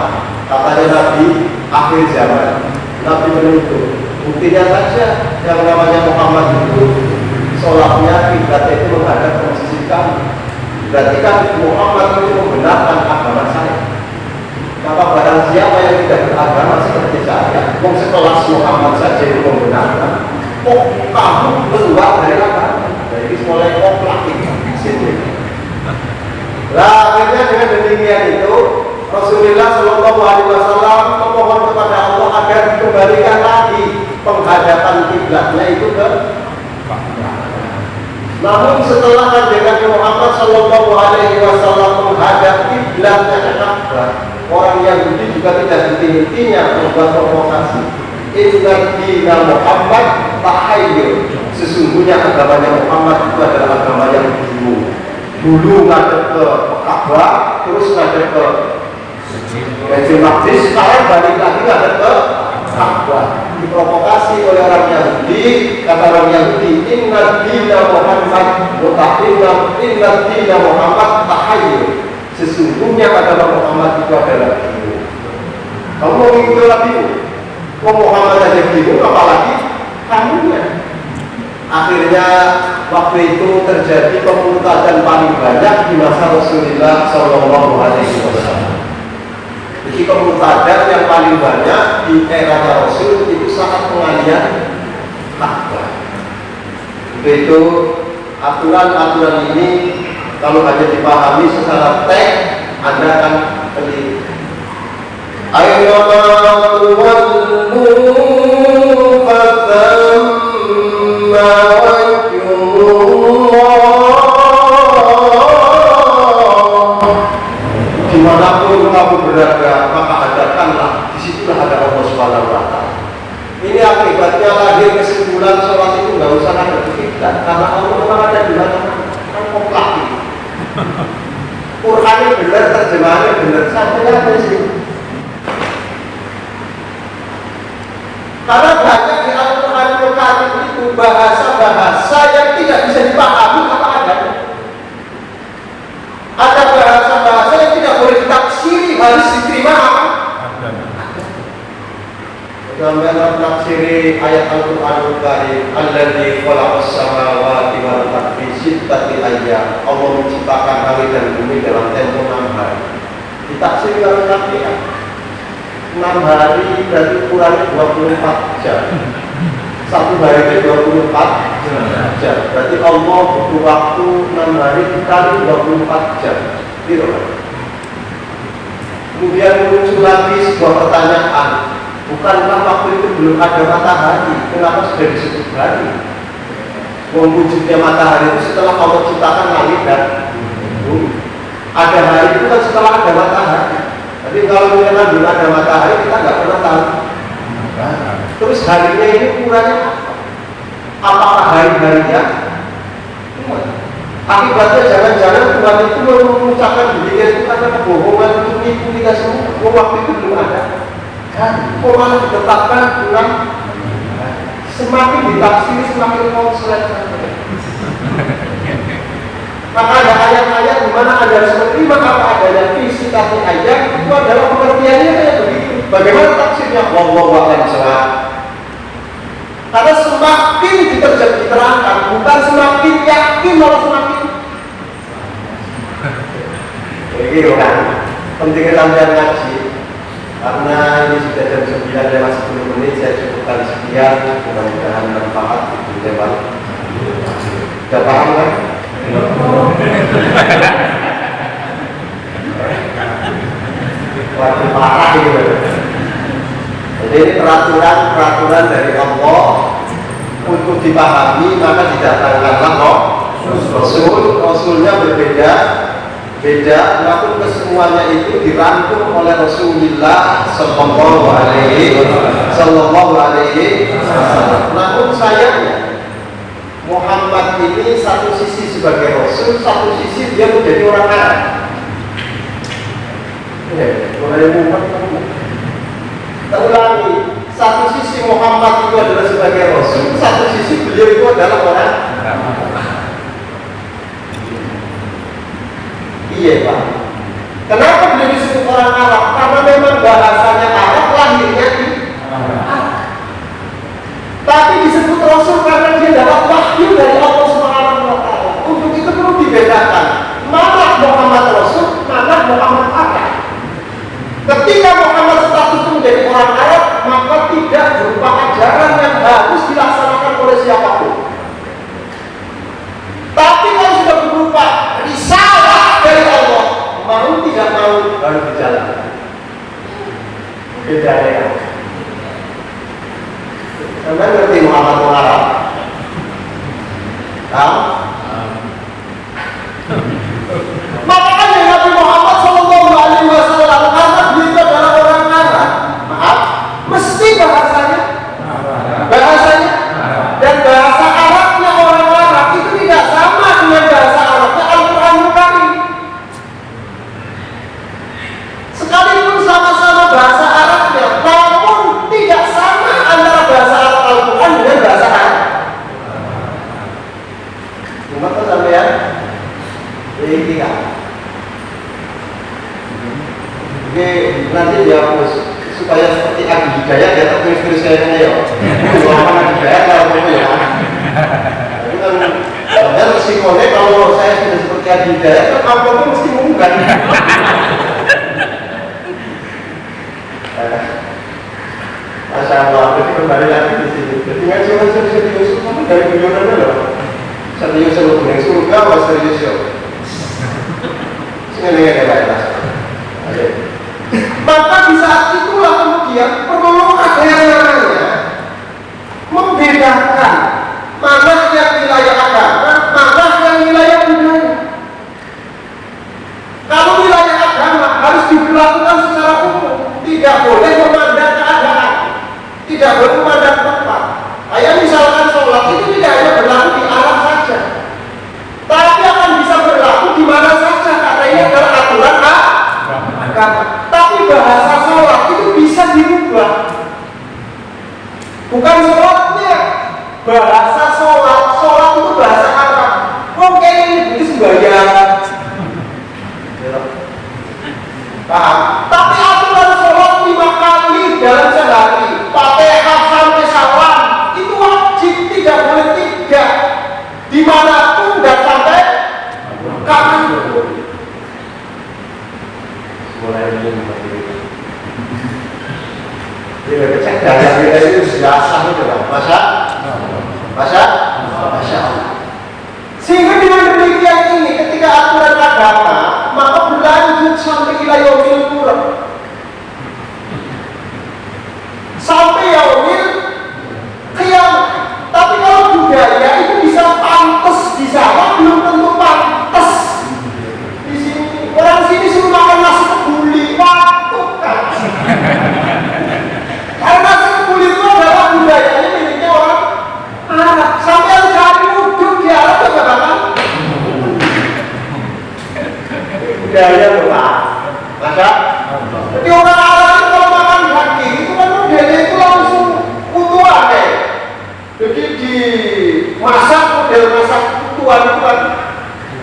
katanya Nabi akhir zaman, Nabi menuntut. Buktinya saja yang namanya Muhammad itu sholatnya kiblatnya itu menghadap ke masjid kami. Berarti kan Muhammad itu membenarkan agama saya. Maka barang siapa yang tidak beragama seperti saya, mau sekelas Muhammad saja itu membenarkan, kamu keluar dari agama. Jadi mulai koplak itu sini. Lah akhirnya dengan demikian itu Rasulullah Shallallahu Alaihi Wasallam memohon kepada Allah agar dikembalikan lagi penghadapan kiblatnya itu ke. Namun setelah Kanjeng Nabi Muhammad Sallallahu Alaihi Wasallam menghadap kiblatnya ke Ka'bah, orang Yahudi juga tidak henti-hentinya membuat provokasi. Inna dina Muhammad tahayyur. Sesungguhnya agamanya Muhammad itu adalah agama yang dulu ngadep ke Ka'bah, terus ngadep ke Baitul Maqdis, sekarang balik lagi ngadep ke Ka'bah. Diprovokasi oleh orang Yahudi, kata orang Yahudi, inna dina Muhammad mutahiyyur, inna dina Muhammad tahayyur. Sesungguhnya agama Muhammad itu adalah bingung. Kamu mau ngikutin lagi bingung? Kok Muhammad aja bingung, apalagi kamunya? Akhirnya waktu itu terjadi pemurtadan paling banyak di masa Rasulullah Shallallahu Alaihi Wasallam. Jadi pemurtadan yang paling banyak di era Rasul itu saat pengalian Ka'bah. Itu aturan-aturan ini kalau hanya dipahami secara teks, Anda akan keliru. Ayyama tuwallu fatamma wajhullah. Dimanapun kamu berada, maka hadapkanlah. Disitulah ada Allah Subhanahu wa Ta'ala. Ini akibatnya lahir kesimpulan sholat itu nggak usah ada kiblat, karena Allah memang ada di mana-mana. Kan komplak ini. Qurannya benar, terjemahannya benar, sampai apa sih? Karena banyak di Al-Quran itu bahasa-bahasa yang tidak bisa dipahami apa adanya. Ada bahasa-bahasa yang tidak boleh ditafsiri, harus diterima apa? Dalam menafsiri ayat Al-Quran Karim, alladzi khalaqas samawati wal arda fi sittati ayyam. Allah menciptakan langit dan bumi dalam tempo 6 hari. Ditafsiri oleh Nabi 6 hari berarti ukurannya 24 jam. Satu hari itu 24 jam. Berarti Allah butuh waktu 6 hari dikali 24 jam. Gitu kan? Kemudian muncul lagi sebuah pertanyaan. Bukankah waktu itu belum ada matahari? Kenapa sudah disebut hari? Wujudnya matahari itu setelah Allah ciptakan langit dan bumi. Ada hari itu kan setelah ada matahari. Jadi kalau kita belum ada matahari, kita nggak pernah tahu. Terus harinya ini ukurannya apa? Apakah hari-harinya? Akibatnya jangan-jangan Tuhan itu mengucapkan demikian itu karena kebohongan untuk menipu kita semua. Waktu itu belum ada. Kok malah ditetapkan bulan? Semakin ditafsiri semakin konslet. Maka ada ayat-ayat di mana ada harus menerima apa adanya visi tapi ayat itu adalah pengertiannya kayak begitu. Bagaimana tafsirnya? Wallahu a'lam bishawab. Karena semakin diterangkan, bukan semakin yakin, malah semakin. Begitu kan? Pentingnya sampai ngaji. Karena ini sudah jam 9 lewat 10 menit, saya cukupkan sekian. Mudah-mudahan bermanfaat untuk lewat. Sudah paham kan? Waduh parah ini. Jadi ini peraturan dari Allah untuk dipahami, maka didatangkanlah Rasulnya berbeda, namun kesemuanya itu dirangkum oleh Rasulullah Sallallahu Alaihi Wasallam. Namun sayangnya Muhammad ini satu sisi sebagai Rasul, satu sisi dia menjadi orang Arab. Terulangi, satu sisi Muhammad itu adalah sebagai Rasul, satu sisi beliau itu adalah orang Arab. Iya Pak. Kenapa beliau disebut orang Arab? Karena memang bahasanya Arab, lahirnya di Arab. Tapi disebut Rasul karena dia dapat wahyu dari Allah Subhanahu wa Ta'ala. Untuk itu perlu dibedakan mana Muhammad Rasul, mana Muhammad Arab. Ketika Muhammad status itu menjadi orang Arab, maka tidak berupa ajaran yang harus dilaksanakan oleh siapapun. Tapi kalau sudah berupa risalah dari Allah, mau tidak mau harus dijalankan. Beda ya. Anda ngerti Muhammad Arab? Tahu? Makanya Nabi Muhammad Sallallahu Alaihi Wasallam karena beliau adalah orang Ini kan. Oke, nanti dihapus supaya seperti Adi Hidayat ya, tulis-tulis kayaknya ya. Lama Adi Hidayat kalau mau ya. Itu kan sebenarnya resikonya kalau saya sudah seperti Adi Hidayat, kan uploadnya mesti mungkin. Masya Allah, jadi kembali lagi di sini. Jadi nggak cuma serius, kamu dari bagaimana loh? Serius sama kuning surga, apa serius ya? Sini ada baiklah. Maka di saat itulah kemudian perlu ada yang namanya membedakan mana yang wilayah agama, mana yang wilayah budaya. Kalau wilayah agama harus diberlakukan secara umum, tidak boleh memandang keadaan, tidak boleh memandang tempat. Kayak misalkan sholat itu tidak hanya berlaku di Arab saja, tapi akan bisa berlaku di mana saja karena ini adalah aturan agama. Tapi bahasa sholat itu bisa dirubah, bukan sholatnya. Bahasa sholat itu bahasa Arab. Oke, ini sembahyang. Paham? Tapi aturan sholat 5 kali dalam sehari, Fatihah sampai salam itu wajib, tidak boleh tidak, dimanapun dan sampai kapanpun. Mulai ini cek daya kita itu biasa itu lah, Masya Allah. Sehingga dengan demikian ini, ketika aturan agama maka berlanjut sampai ila yaumil qiyamah, sampai yaumil qiyamah. Tapi kalau budaya itu bisa pantas di sana, belum tentu pantas di sini. Orang sini suruh makan nasi kebuli, waktu kan. Karena nasi kebuli itu adalah budayanya miliknya orang Arab. Sampai yang cari uduk di Arab juga bakal budaya loh Pak. Masa? Jadi orang Arab itu kalau makan daging itu kan modelnya itu langsung utuhan deh. Jadi dimasak model masak utuhan itu kan.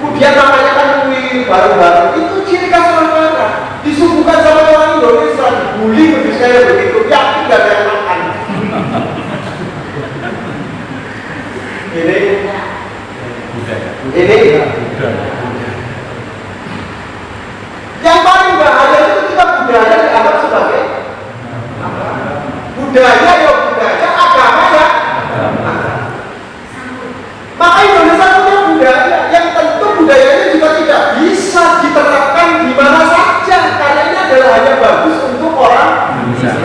Kemudian namanya kan kue bareng-bareng. Itu ciri khas orang Arab. Disuguhkan sama orang Indonesia, dibully begitu saya begitu. Ya tidak ada yang makan. Ini yang paling bahaya itu ketika budaya dianggap sebagai budaya ya budaya, agama ya agama. Maka Indonesia punya budaya yang tentu budayanya juga tidak bisa diterapkan di mana saja karena ini adalah hanya bagus untuk orang Indonesia.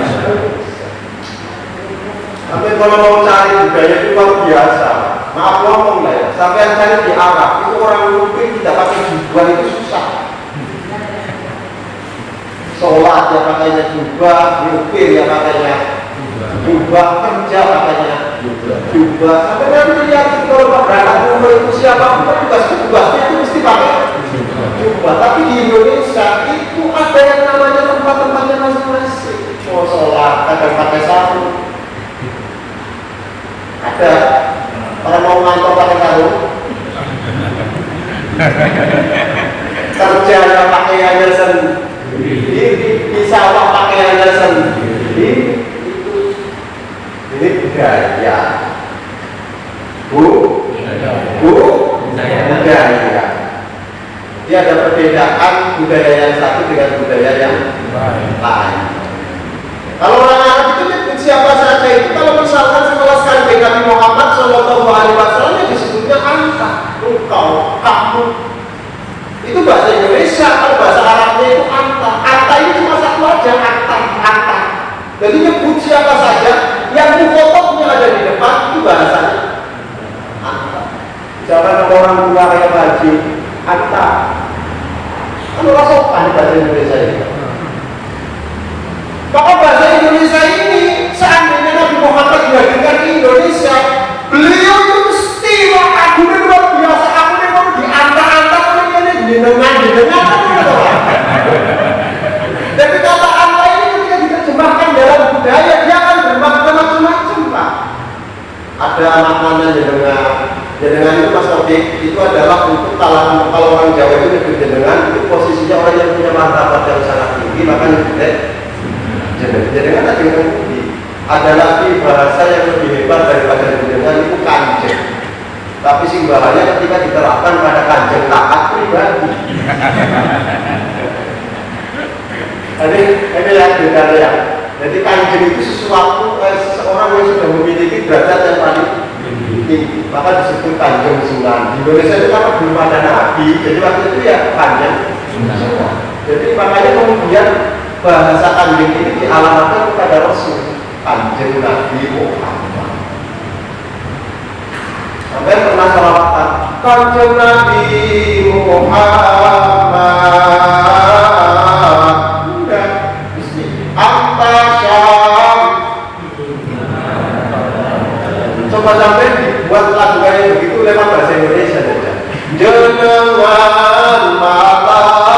Tapi kalau mau cari budaya itu luar biasa. Maaf ngomong lah ya, sampai yang cari di Arab itu orang Muslim tidak pakai jubah itu susah. Sholat ya pakainya jubah, nyupir ya pakainya jubah, kerja pakainya jubah. Sampai nanti lihat kalau berangkat umur itu siapa pun tugas-tugasnya itu mesti pakai jubah. Tapi di Indonesia itu ada yang namanya tempat-tempatnya masing-masing. Mau sholat kadang pakai sarung, ada orang mau ngantor pakai sarung, kerjanya pakaiannya sendiri, di sawah pakaiannya sendiri. Ini budaya, budaya. Dia ada perbedaan budaya yang satu dengan budaya yang lain. Kalau orang Arab itu nyebut siapa saja itu, kalau misalkan setelah sekali Nabi Muhammad SAW yang disebutnya anta, engkau, kamu. Itu bahasa Indonesia, kalau bahasa Arabnya itu anta. Anta ini cuma satu aja, anta. Jadi nyebut siapa saja yang mukotobnya ada di depan itu bahasanya anta. Jangan orang tua kayak Haji, anta. Kan orang sopan bahasa Indonesia ini. Maka bahasa Indonesia ini seandainya Nabi Muhammad dihadirkan di Indonesia, beliau itu mesti agungnya luar biasa. Agungnya mau diantar-antar di dengan Jadi kata anta ini ketika diterjemahkan dalam budaya dia akan bermakna macam-macam Pak. Ada maknanya jenengan itu Mas Taufik, itu adalah untuk kalau orang Jawa itu posisinya orang yang punya martabat yang sangat tinggi, maka jadi kan tadi ada lagi bahasa yang lebih hebat daripada jenengan itu kanjeng. Tapi simbahannya ketika diterapkan pada kanjeng taat pribadi. Ini yang beda ya. Jadi kanjeng itu sesuatu seseorang yang sudah memiliki derajat yang paling tinggi, maka disebut kanjeng Sunan. Di Indonesia itu karena belum ada nabi, jadi waktu itu ya kanjeng Sunan. Jadi makanya kemudian bahasa kanjeng ini dialamatkan kepada Rasul, kanjeng Nabi Muhammad. Sampai pernah salawatan, kanjeng Nabi Muhammad. Udah, Antasyam. Coba sampai dibuat lagu kayak begitu lewat bahasa Indonesia saja. Jenengan matahari.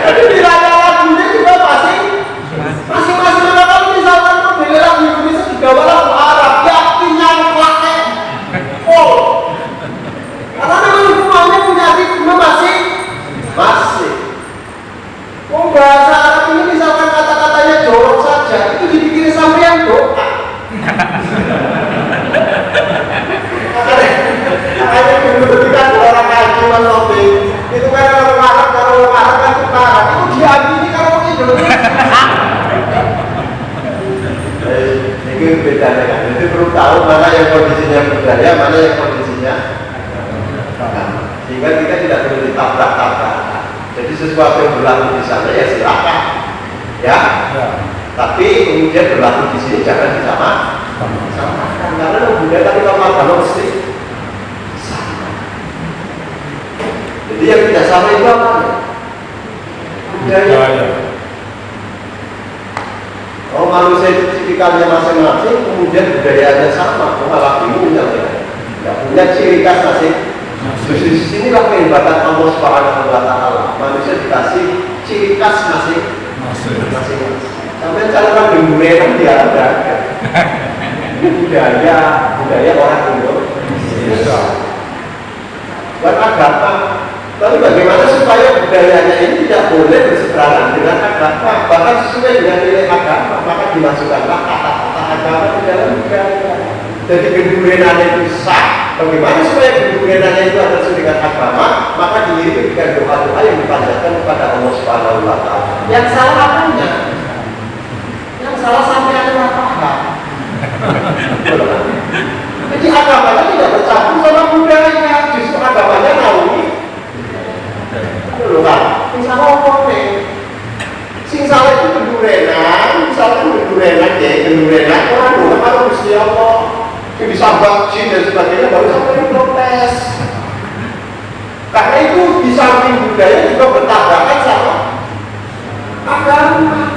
Jadi bila ada lagunya juga masing-masing orang misalkan model lagu Indonesia digawa lagu Arab, yakin yang pakai. Oh, karena memang semuanya punya ritme masing. Oh, bahasa Arab ini misalkan kata-katanya jorok saja, itu dibikin sampean doa. Makanya dulu ketika orang kaji Mas Sofi, itu kan kalau orang Arab kan utara, itu diamini kalau Indonesia. Ini bedanya kan, jadi perlu tahu mana yang kondisinya budaya, mana yang kondisinya agama. Sehingga kita tidak perlu ditabrak-tabrak. Jadi sesuatu yang berlaku di sana ya silakan, ya. Tapi kemudian berlaku di sini jangan disamakan. Karena budaya tapi kalau agama mesti sama. Jadi yang tidak sama itu apa? Budaya. Oh, manusia itu tipikalnya masing-masing, kemudian budayanya sama. Oh, malah bingung ya. Punya ciri khas masing. Justru di sinilah kehebatan Allah Subhanahu wa Ta'ala. Manusia dikasih ciri khas masing-masing. Sampai cara gemburenan dia ada. Budaya orang Indonesia. Bukan agama. Tapi bagaimana supaya budayanya ini tidak boleh berseberangan dengan agama, bahkan sesuai dengan nilai agama, maka dimasukkanlah kata-kata agama di dalam budaya. Jadi gemburenan itu sah. Bagaimana supaya gemburenannya itu ada sesuai dengan agama, maka diiringi dengan doa-doa yang dipanjatkan kepada Allah Subhanahu wa Ta'ala. Yang salah apanya? Yang salah sampai ada paham. Jadi agamanya tidak bercampur sama budaya, justru agamanya naungi. Loh kan, sing salah apa nih? Sing salah itu gemburenan, misalnya gemburenan orang doa kalau Gusti Allah. Yang disambak jin dan sebagainya baru sampai protes. Karena itu di samping budaya juga bertabrakan sama agama.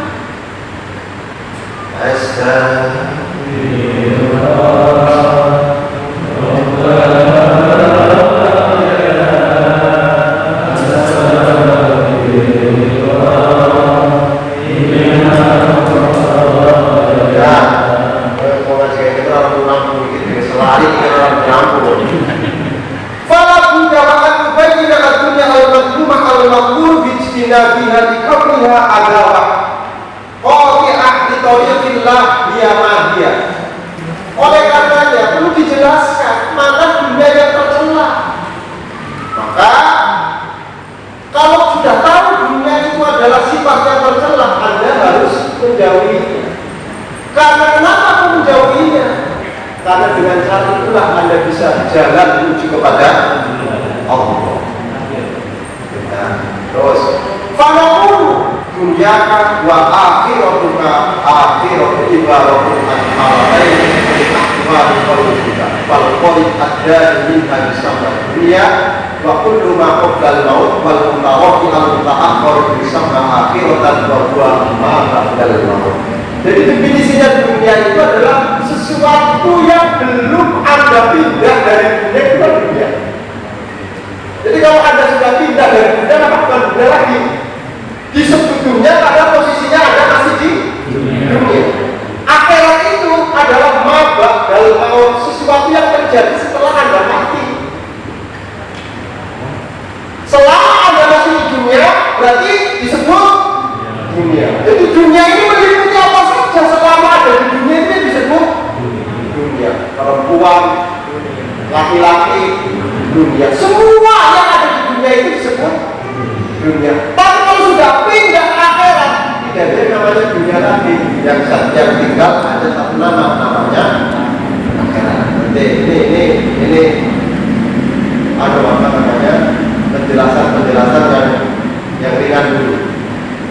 Nabiha dikabriha adalah qati'ah di tariqillah dia mahdia. Oleh karenanya perlu dijelaskan mana dunia yang tercela. Maka kalau sudah tahu dunia itu adalah sifat yang tercela, Anda harus menjauhinya. Karena kenapa aku menjauhinya? Karena dengan cara itulah Anda bisa jalan menuju kepada Allah. Terus fanaqulu dunyaka wa akhiratuka akhiratu ibaratul al-halain wa qalbika wal qalb adda min hadisama dunya wa kullu ma qabla al-maut wal mutawaqi al-mutaakhir bisamma akhiratan wa huwa ma ba'dal maut. Jadi definisinya dunia itu adalah sesuatu yang belum Anda pindah dari dunia ke dunia. Jadi kalau Anda sudah pindah dari dunia, maka bukan dunia lagi. Disebut dunia karena posisinya Anda masih di dunia. Akhirat itu adalah mabak dalam maut, sesuatu yang terjadi setelah Anda mati. berarti disebut dunia. Jadi dunia ini meliputi apa saja, selama ada di dunia ini disebut dunia. Perempuan, laki-laki, dunia, semua yang ada di dunia itu disebut dunia. Tapi kalau sudah pindah akhirat, tidak ada yang namanya dunia lagi. Yang tinggal ada satu nama, namanya akhirat. Ini ada apa namanya penjelasan yang ringan dulu.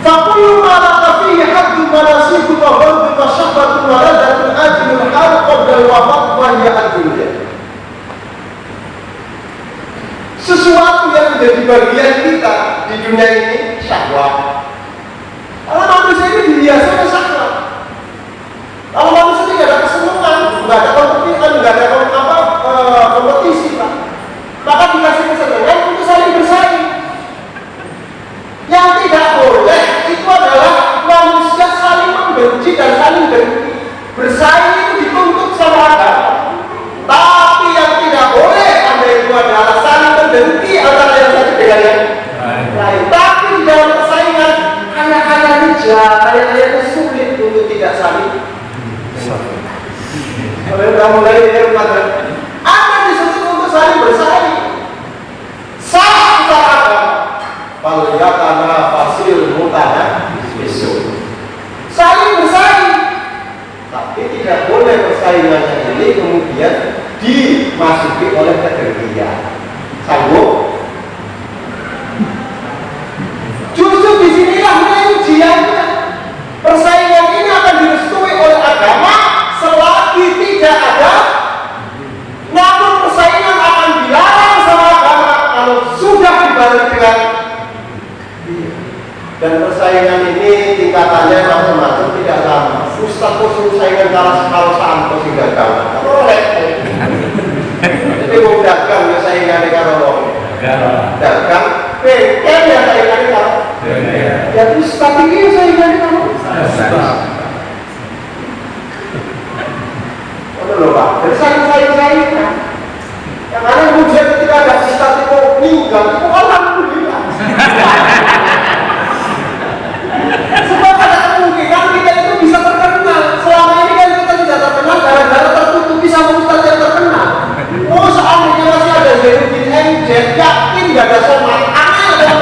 Fakulu malaka fihi haddu manasiku wa bardu wa syahbatu wa radatu ajlul hal qabla wafat wa hiya ad-dunya. Sesuatu yang menjadi bagian kita di dunia ini syahwat. Kalau manusia ini biasa dengan syahwat. Kalau manusia ini tidak ada kesenangan, tidak ada kompetisi, tidak ada kompetisi, Pak. Maka dikasih kesenangan untuk saling bersaing. Yang tidak boleh itu adalah manusia saling membenci dan saling dengki. Bersaing itu dituntut sama agama. Tapi yang tidak boleh ada itu adalah saling mendengki antara yang satu dengan yang lain. Tapi di dalam persaingan kayak sulit untuk tidak saling. Kalau sudah mulai ada disuruh untuk saling bersaing. Saat kita ada faliyatana fasil mutana isu. Saling bersaing. Tapi tidak boleh persaingannya ini kemudian dimasuki oleh kedengkian. Sanggup? Justru disinilah mulai ujiannya. Persaingan ini akan direstui oleh agama selagi tidak ada. Namun persaingan akan dilarang sama agama kalau sudah dibarengi dengan. Dan persaingan ini tingkatannya macam-macam, tidak sama. Ustaz kok suruh saingan kalau santos tidak kalah. Boleh. Jadi mau dagang ya saingan kalau dagang, pengen ya saingan kalau. Ya Ustaz ini saingan kalau. Loh Pak, dari saing-saingan yang ada hujan ketika ada Ustaz itu meninggal, itu alhamdulillah. Sebab ada kemungkinan kita itu bisa terkenal. Selama ini kan kita tidak terkenal gara-gara tertutupi sama Ustaz yang terkenal. Oh seandainya masih ada Zainuddin MJ, yakin gak ada somat aneh ada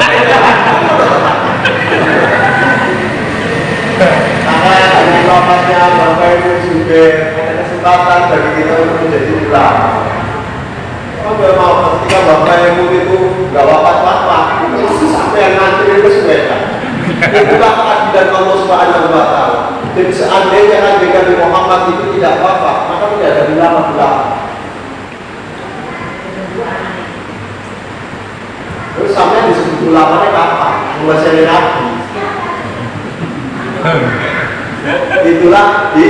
karena dari bapaknya Bapak Ibu juga kesempatan bagi kita untuk menjadi ulama. Kalau nggak mau ketika Bapak Ibu itu nggak wafat-wafat, itu sampai yang nanti itu sepeda. Itulah keadilan Allah Subhanahu Wa Taala. Jadi seandainya Nabi Muhammad itu tidak wafat, maka tidak ada ulama-ulama. Terus sampai disebut ulamanya kapan? Menguasai Nabi. Itulah di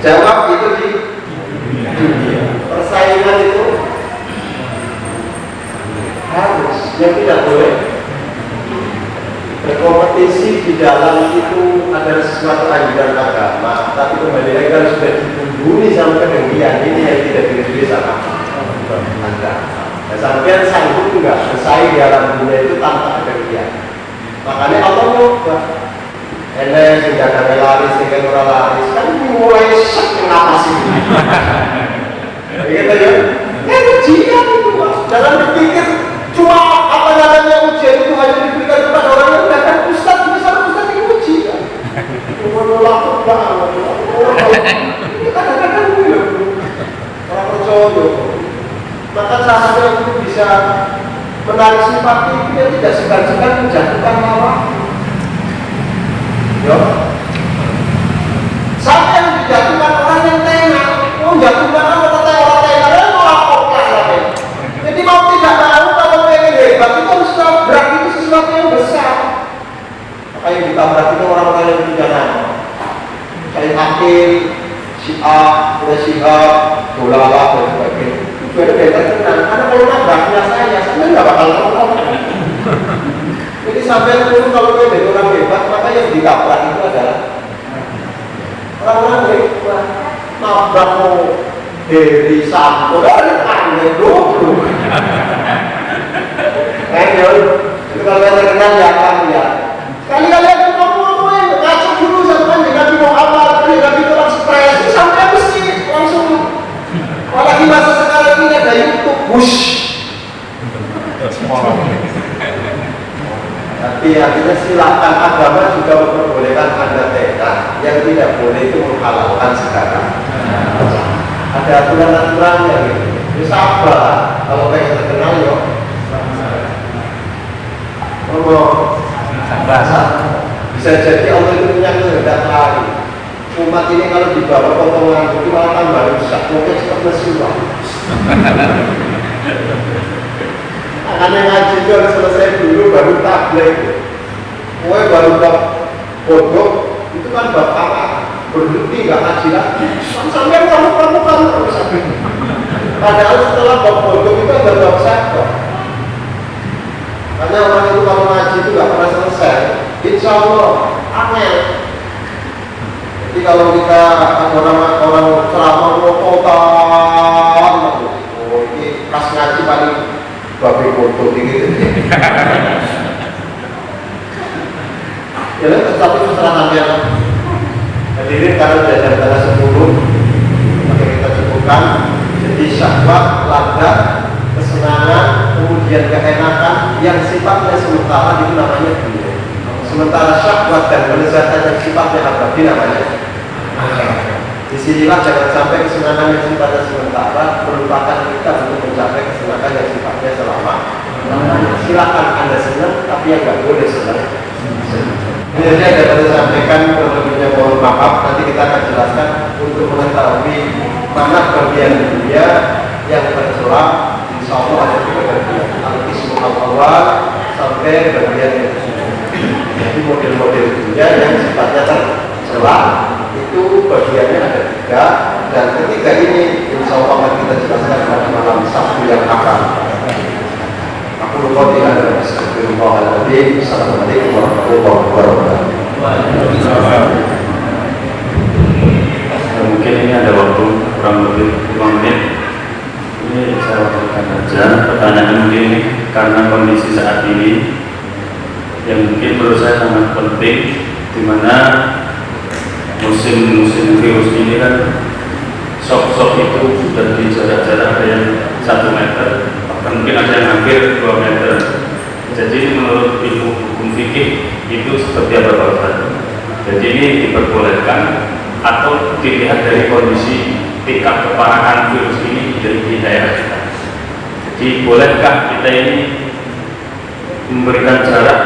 jawab itu di dunia. Persaingan itu harus, yang tidak boleh berkompetisi di dalam itu adalah sesuatu ajaran agama. Tapi kembali lagi kalau sudah dibumbuni sama kedengkian, ini yang tidak diridhoi sama Anda. Dan sampai sanggup enggak bersaing di alam dunia itu tanpa kedengkian. Makanya Allah juga enak sehingga ada laris, sehingga orang laris kan mulai sek kenapa sih begitu ya? Ujian itu Pak. Jangan berpikir cuma apa namanya ujian itu hanya diberikan kepada orang yang datang Ustaz, misalnya Ustaz ini ujian menolak banget ini kadang-kadang orang percaya. Maka caranya untuk bisa menarik simpati dia tidak segan-segan menjatuhkan lawan. Yo, sampai yang dijatuhkan orang yang tenang, menjatuhkan orang tenang, malah koplah. Jadi mau tidak tahu kalau pengen hebat itu harus tabrak itu sesuatu yang besar. Maka yang ditabrak itu orang-orang yang tidak nama. Kayak Hakim, si A, si A, Dolala dan sebagainya. Itu beda tenang. Karena kalau nabraknya saya nggak bakal tahu. Jadi sampai dulu kalau dia jadi orang hebat, maka yang ditabrak itu adalah orang-orang hebat. Nabrak mau dari Sampo, dari Tangga dulu. Kayaknya kalau yang terkenal ya akan ya. Kali-kali aku ngomong-ngomongin, ngaco dulu sama dia Nabi mau apa, dia Nabi itu langsung stres, sampai mesti langsung. Apalagi masa sekarang ini ada YouTube, push. Tapi akhirnya silakan, agama juga memperbolehkan Anda tekad, yang tidak boleh itu menghalalkan sekarang. Ada aturan-aturannya gitu. Ya sabar, kalau pengen terkenal yo. Bahasa bisa jadi Allah itu punya kehendak lain. Umat ini kalau dibawa potongan itu malah tambah rusak, mungkin seperti Rasulullah. Makanya ngaji itu harus selesai dulu baru tabligh. Kowe baru bab bodoh itu kan bab apa? Berhenti nggak ngaji lagi. Sampai kamu terus. Padahal setelah bab bodoh itu ada bab syahwat. Karena orang itu kalau ngaji itu nggak pernah selesai. Insya Allah angel. Jadi kalau kita orang ceramah kotoran, oh ini pas ngaji paling babi bodoh gitu. Ya tapi setelah sampai hadirin karena sudah jam tengah 10, maka kita cukupkan. Jadi syahwat, ladha, kesenangan, kemudian keenakan yang sifatnya sementara itu namanya dunia. Sementara syahwat dan kelezatan yang sifatnya abadi namanya akhirat. Disinilah jangan sampai kesenangan yang sifatnya sementara melupakan kita untuk mencapai kesenangan yang sifatnya selama. Silakan Anda senang, tapi yang nggak boleh senang. Ini saja dapat saya sampaikan, lebihnya mohon maaf. Nanti kita akan jelaskan untuk mengetahui mana bagian dunia yang tercela. Insya Allah ada juga bagian al-qismu al-awwal sampai bagian yang jadi model-model dunia yang sifatnya tercela itu bagiannya ada 3, dan ketiga ini insya Allah akan kita jelaskan pada malam Sabtu yang akan. Aku lupa tidak ada Astagfirullahaladzim. Assalamualaikum warahmatullahi wabarakatuh. Mungkin ini ada waktu kurang lebih 5 menit. Ini saya waktukan saja pertanyaan mungkin ini karena kondisi saat ini yang mungkin menurut saya sangat penting, di mana musim virus ini kan sok-sok itu sudah di jarak-jarak ada yang 1 meter, bahkan mungkin ada yang hampir 2 meter. Jadi menurut ilmu hukum fikih itu seperti apa Pak Ustaz? Jadi ini diperbolehkan atau dilihat dari kondisi tingkat keparahan virus ini di daerah kita. Jadi bolehkah kita ini memberikan jarak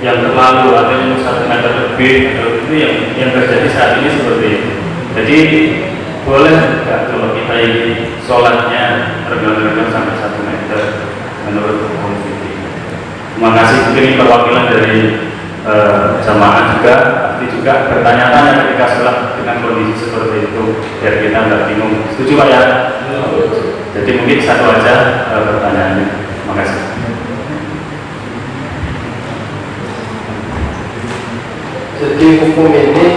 yang terlalu atau yang 1 meter lebih, atau itu yang terjadi saat ini seperti itu. Jadi boleh nggak kalau kita ini sholatnya renggang-renggang sampai 1 meter menurut hukum fikih? Terima kasih. Mungkin perwakilan dari jamaah juga, tapi juga bertanya-tanya ketika sholat dengan kondisi seperti itu, biar kita nggak bingung. Setuju Pak ya? Jadi mungkin satu aja pertanyaannya. Terima kasih. Jadi hukum ini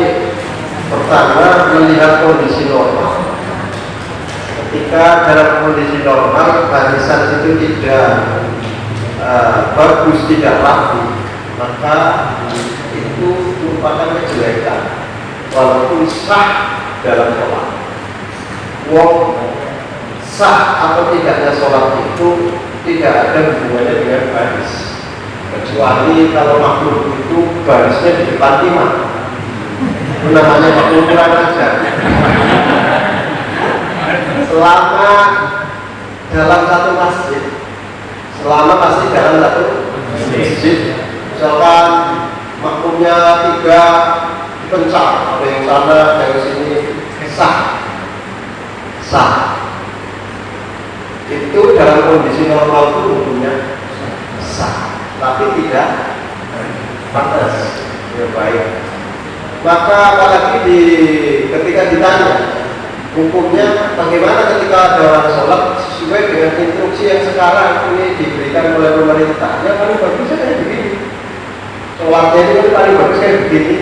pertama melihat kondisi normal. Ketika dalam kondisi normal barisan itu tidak bagus, tidak rapi, maka itu merupakan kejelekan walaupun sah dalam sholat. Wong sah atau tidaknya sholat itu tidak ada hubungannya dengan baris, kecuali kalau makhluk itu barisnya di depan imam, itu namanya makhluk kurang ajar. Selama dalam satu masjid, selama masih dalam satu masjid, misalkan makmumnya 3 dipencah, ada yang sana, yang sini, sah. Itu dalam kondisi normal itu hukumnya sah, tapi tidak pantas, ya baik. Maka apalagi ketika ditanya hukumnya bagaimana ketika ada orang sholat sesuai dengan instruksi yang sekarang ini diberikan oleh pemerintah, ya paling bagusnya kayak begini. Sholatnya itu paling bagus kayak begini,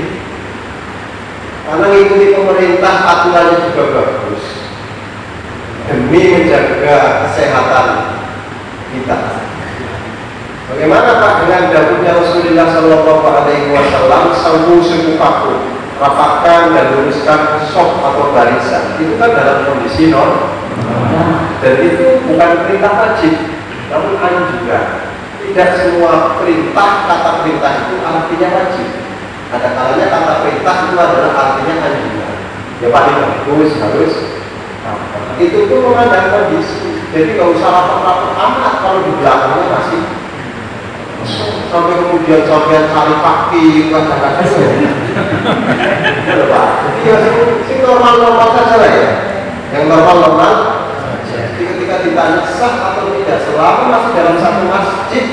karena mengikuti pemerintah, aturannya juga bagus demi menjaga kesehatan kita. Bagaimana Pak dengan dawuhnya Rasulullah Shallallahu Alaihi Wasallam, sawu sukukaku, rapatkan dan luruskan sop atau barisan. Itu kan dalam kondisi dan itu bukan perintah wajib, namun anjuran. Tidak semua perintah, kata perintah itu artinya wajib. Ada kalanya kata perintah itu adalah artinya anjuran. Ya paling bagus harus. Itu pun memandang kondisi. Jadi nggak usah rapat-rapat amat kalau di belakangnya masih sampai kemudian sampai cari kaki kadang-kadang. Jadi ya sing normal-normal saja lah ya. Yang normal-normal. Jadi ketika ditanya sah atau tidak, selama masih dalam satu masjid,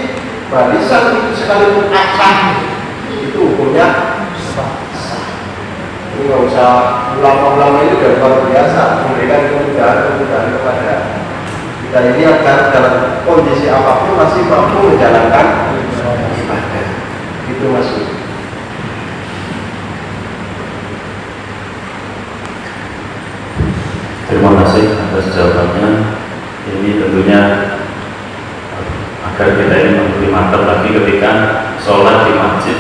barisan itu sekalipun acak, itu hukumnya sah. Ini nggak usah ulama-ulama ini sudah luar biasa memberikan kemudahan kepada kita ini agar dalam kondisi apapun masih mampu menjalankan ibadah. Itu maksud. Terima kasih atas jawabannya. Ini tentunya agar kita ini lebih mantap lagi ketika sholat di masjid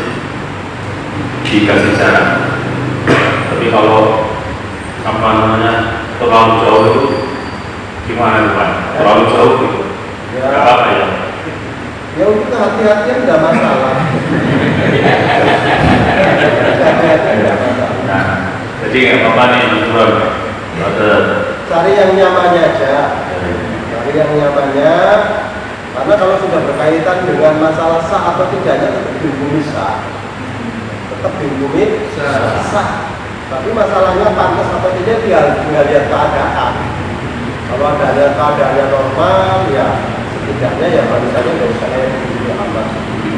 dikasih jarak. Tapi kalau apa namanya terlalu jauh itu gimana Pak? Terlalu jauh gitu? Ya. Gak apa ya? Ya untuk hati-hatian tidak masalah. Nah, jadi nggak apa-apa nih menurut Cari yang nyamannya aja. Cari yang nyamannya. Karena kalau sudah berkaitan dengan masalah sah atau tidaknya tetap dihukumi sah. Tetap dihukumi sah. Tapi masalahnya pantas atau tidak tinggal lihat keadaan. Kalau ada keadaannya normal, ya setidaknya ya barisannya nggak usah kayak begini amat.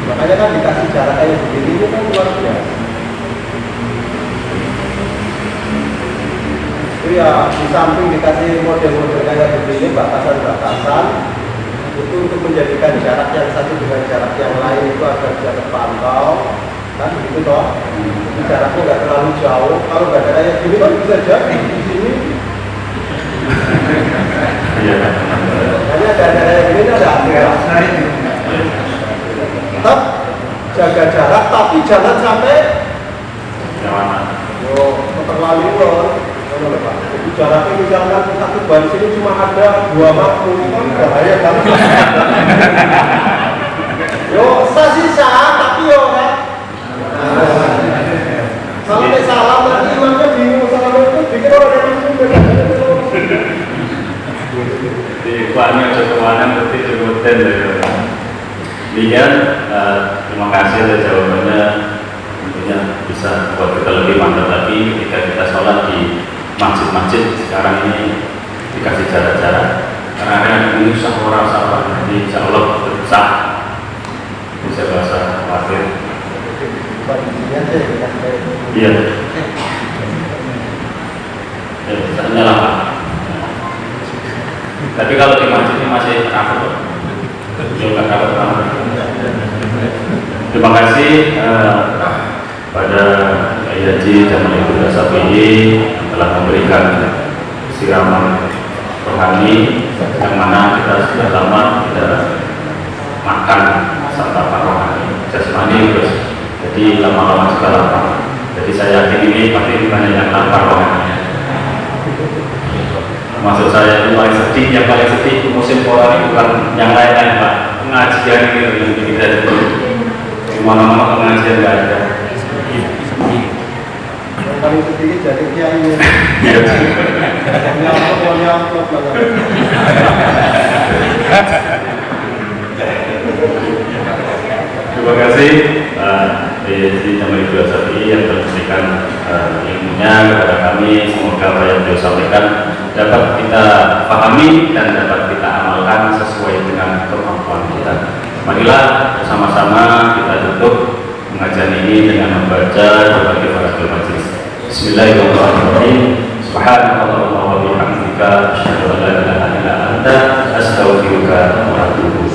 Makanya kan dikasih jarak kayak begini ini kan luar biasa. Itu ya di samping dikasih model-model kayak begini, batasan-batasan itu untuk menjadikan jarak yang satu dengan jarak yang lain itu agar bisa terpantau. Kan begitu toh, jaraknya nggak terlalu jauh. Kalau nggak ada kayak gini kan bisa jadi di sini. Hanya ada kayak gini ada tetap jaga jarak, tapi jangan sampai keterlaluan. Jadi jaraknya misalkan satu baris ini cuma ada 2 makmum, kan bahaya banget. Yo sisa tapi yo kan. Sampai salam nanti imamnya bingung salam itu bikin orang yang di banyak cocokan berarti cukup tender. Demikian, terima kasih atas jawabannya. Tentunya bisa buat kita lebih mantap lagi ketika kita sholat di masjid-masjid sekarang ini dikasih jarak-jarak. Karena kan ini usah orang salah, jadi insya Allah berusaha bisa bahasa khawatir. Iya. Saya nyala. Tapi kalau di masjid ini masih takut. Juga takut banget. Terima kasih pada Kiai Haji Jamal Ibnu Safi'i yang telah memberikan siraman rohani yang mana kita sudah lama tidak makan santapan rohani jasmani terus. Jadi lama-lama juga lapar. Jadi saya yakin ini pasti banyak yang lapar rohaninya. Maksud saya itu yang paling sedih musim pola ini bukan yang lain-lain Pak. Pengajian ini yang kita jadi di mana-mana pengajian nggak ada. Yang paling sedikit jadi kiai. Nyamuk banget. Terima kasih Haji Jamal Ibnu Safi'i yang telah memberikan ilmunya kepada kami. Semoga apa yang beliau sampaikan dapat kita pahami dan dapat kita amalkan sesuai dengan kemampuan kita. Marilah bersama-sama kita tutup pengajian ini dengan membaca berbagai paragraf majelis. Bismillahirrahmanirrahim. Subhanallah wa bihamdika asyhadu an la ilaha illa anta astaghfiruka wa atubu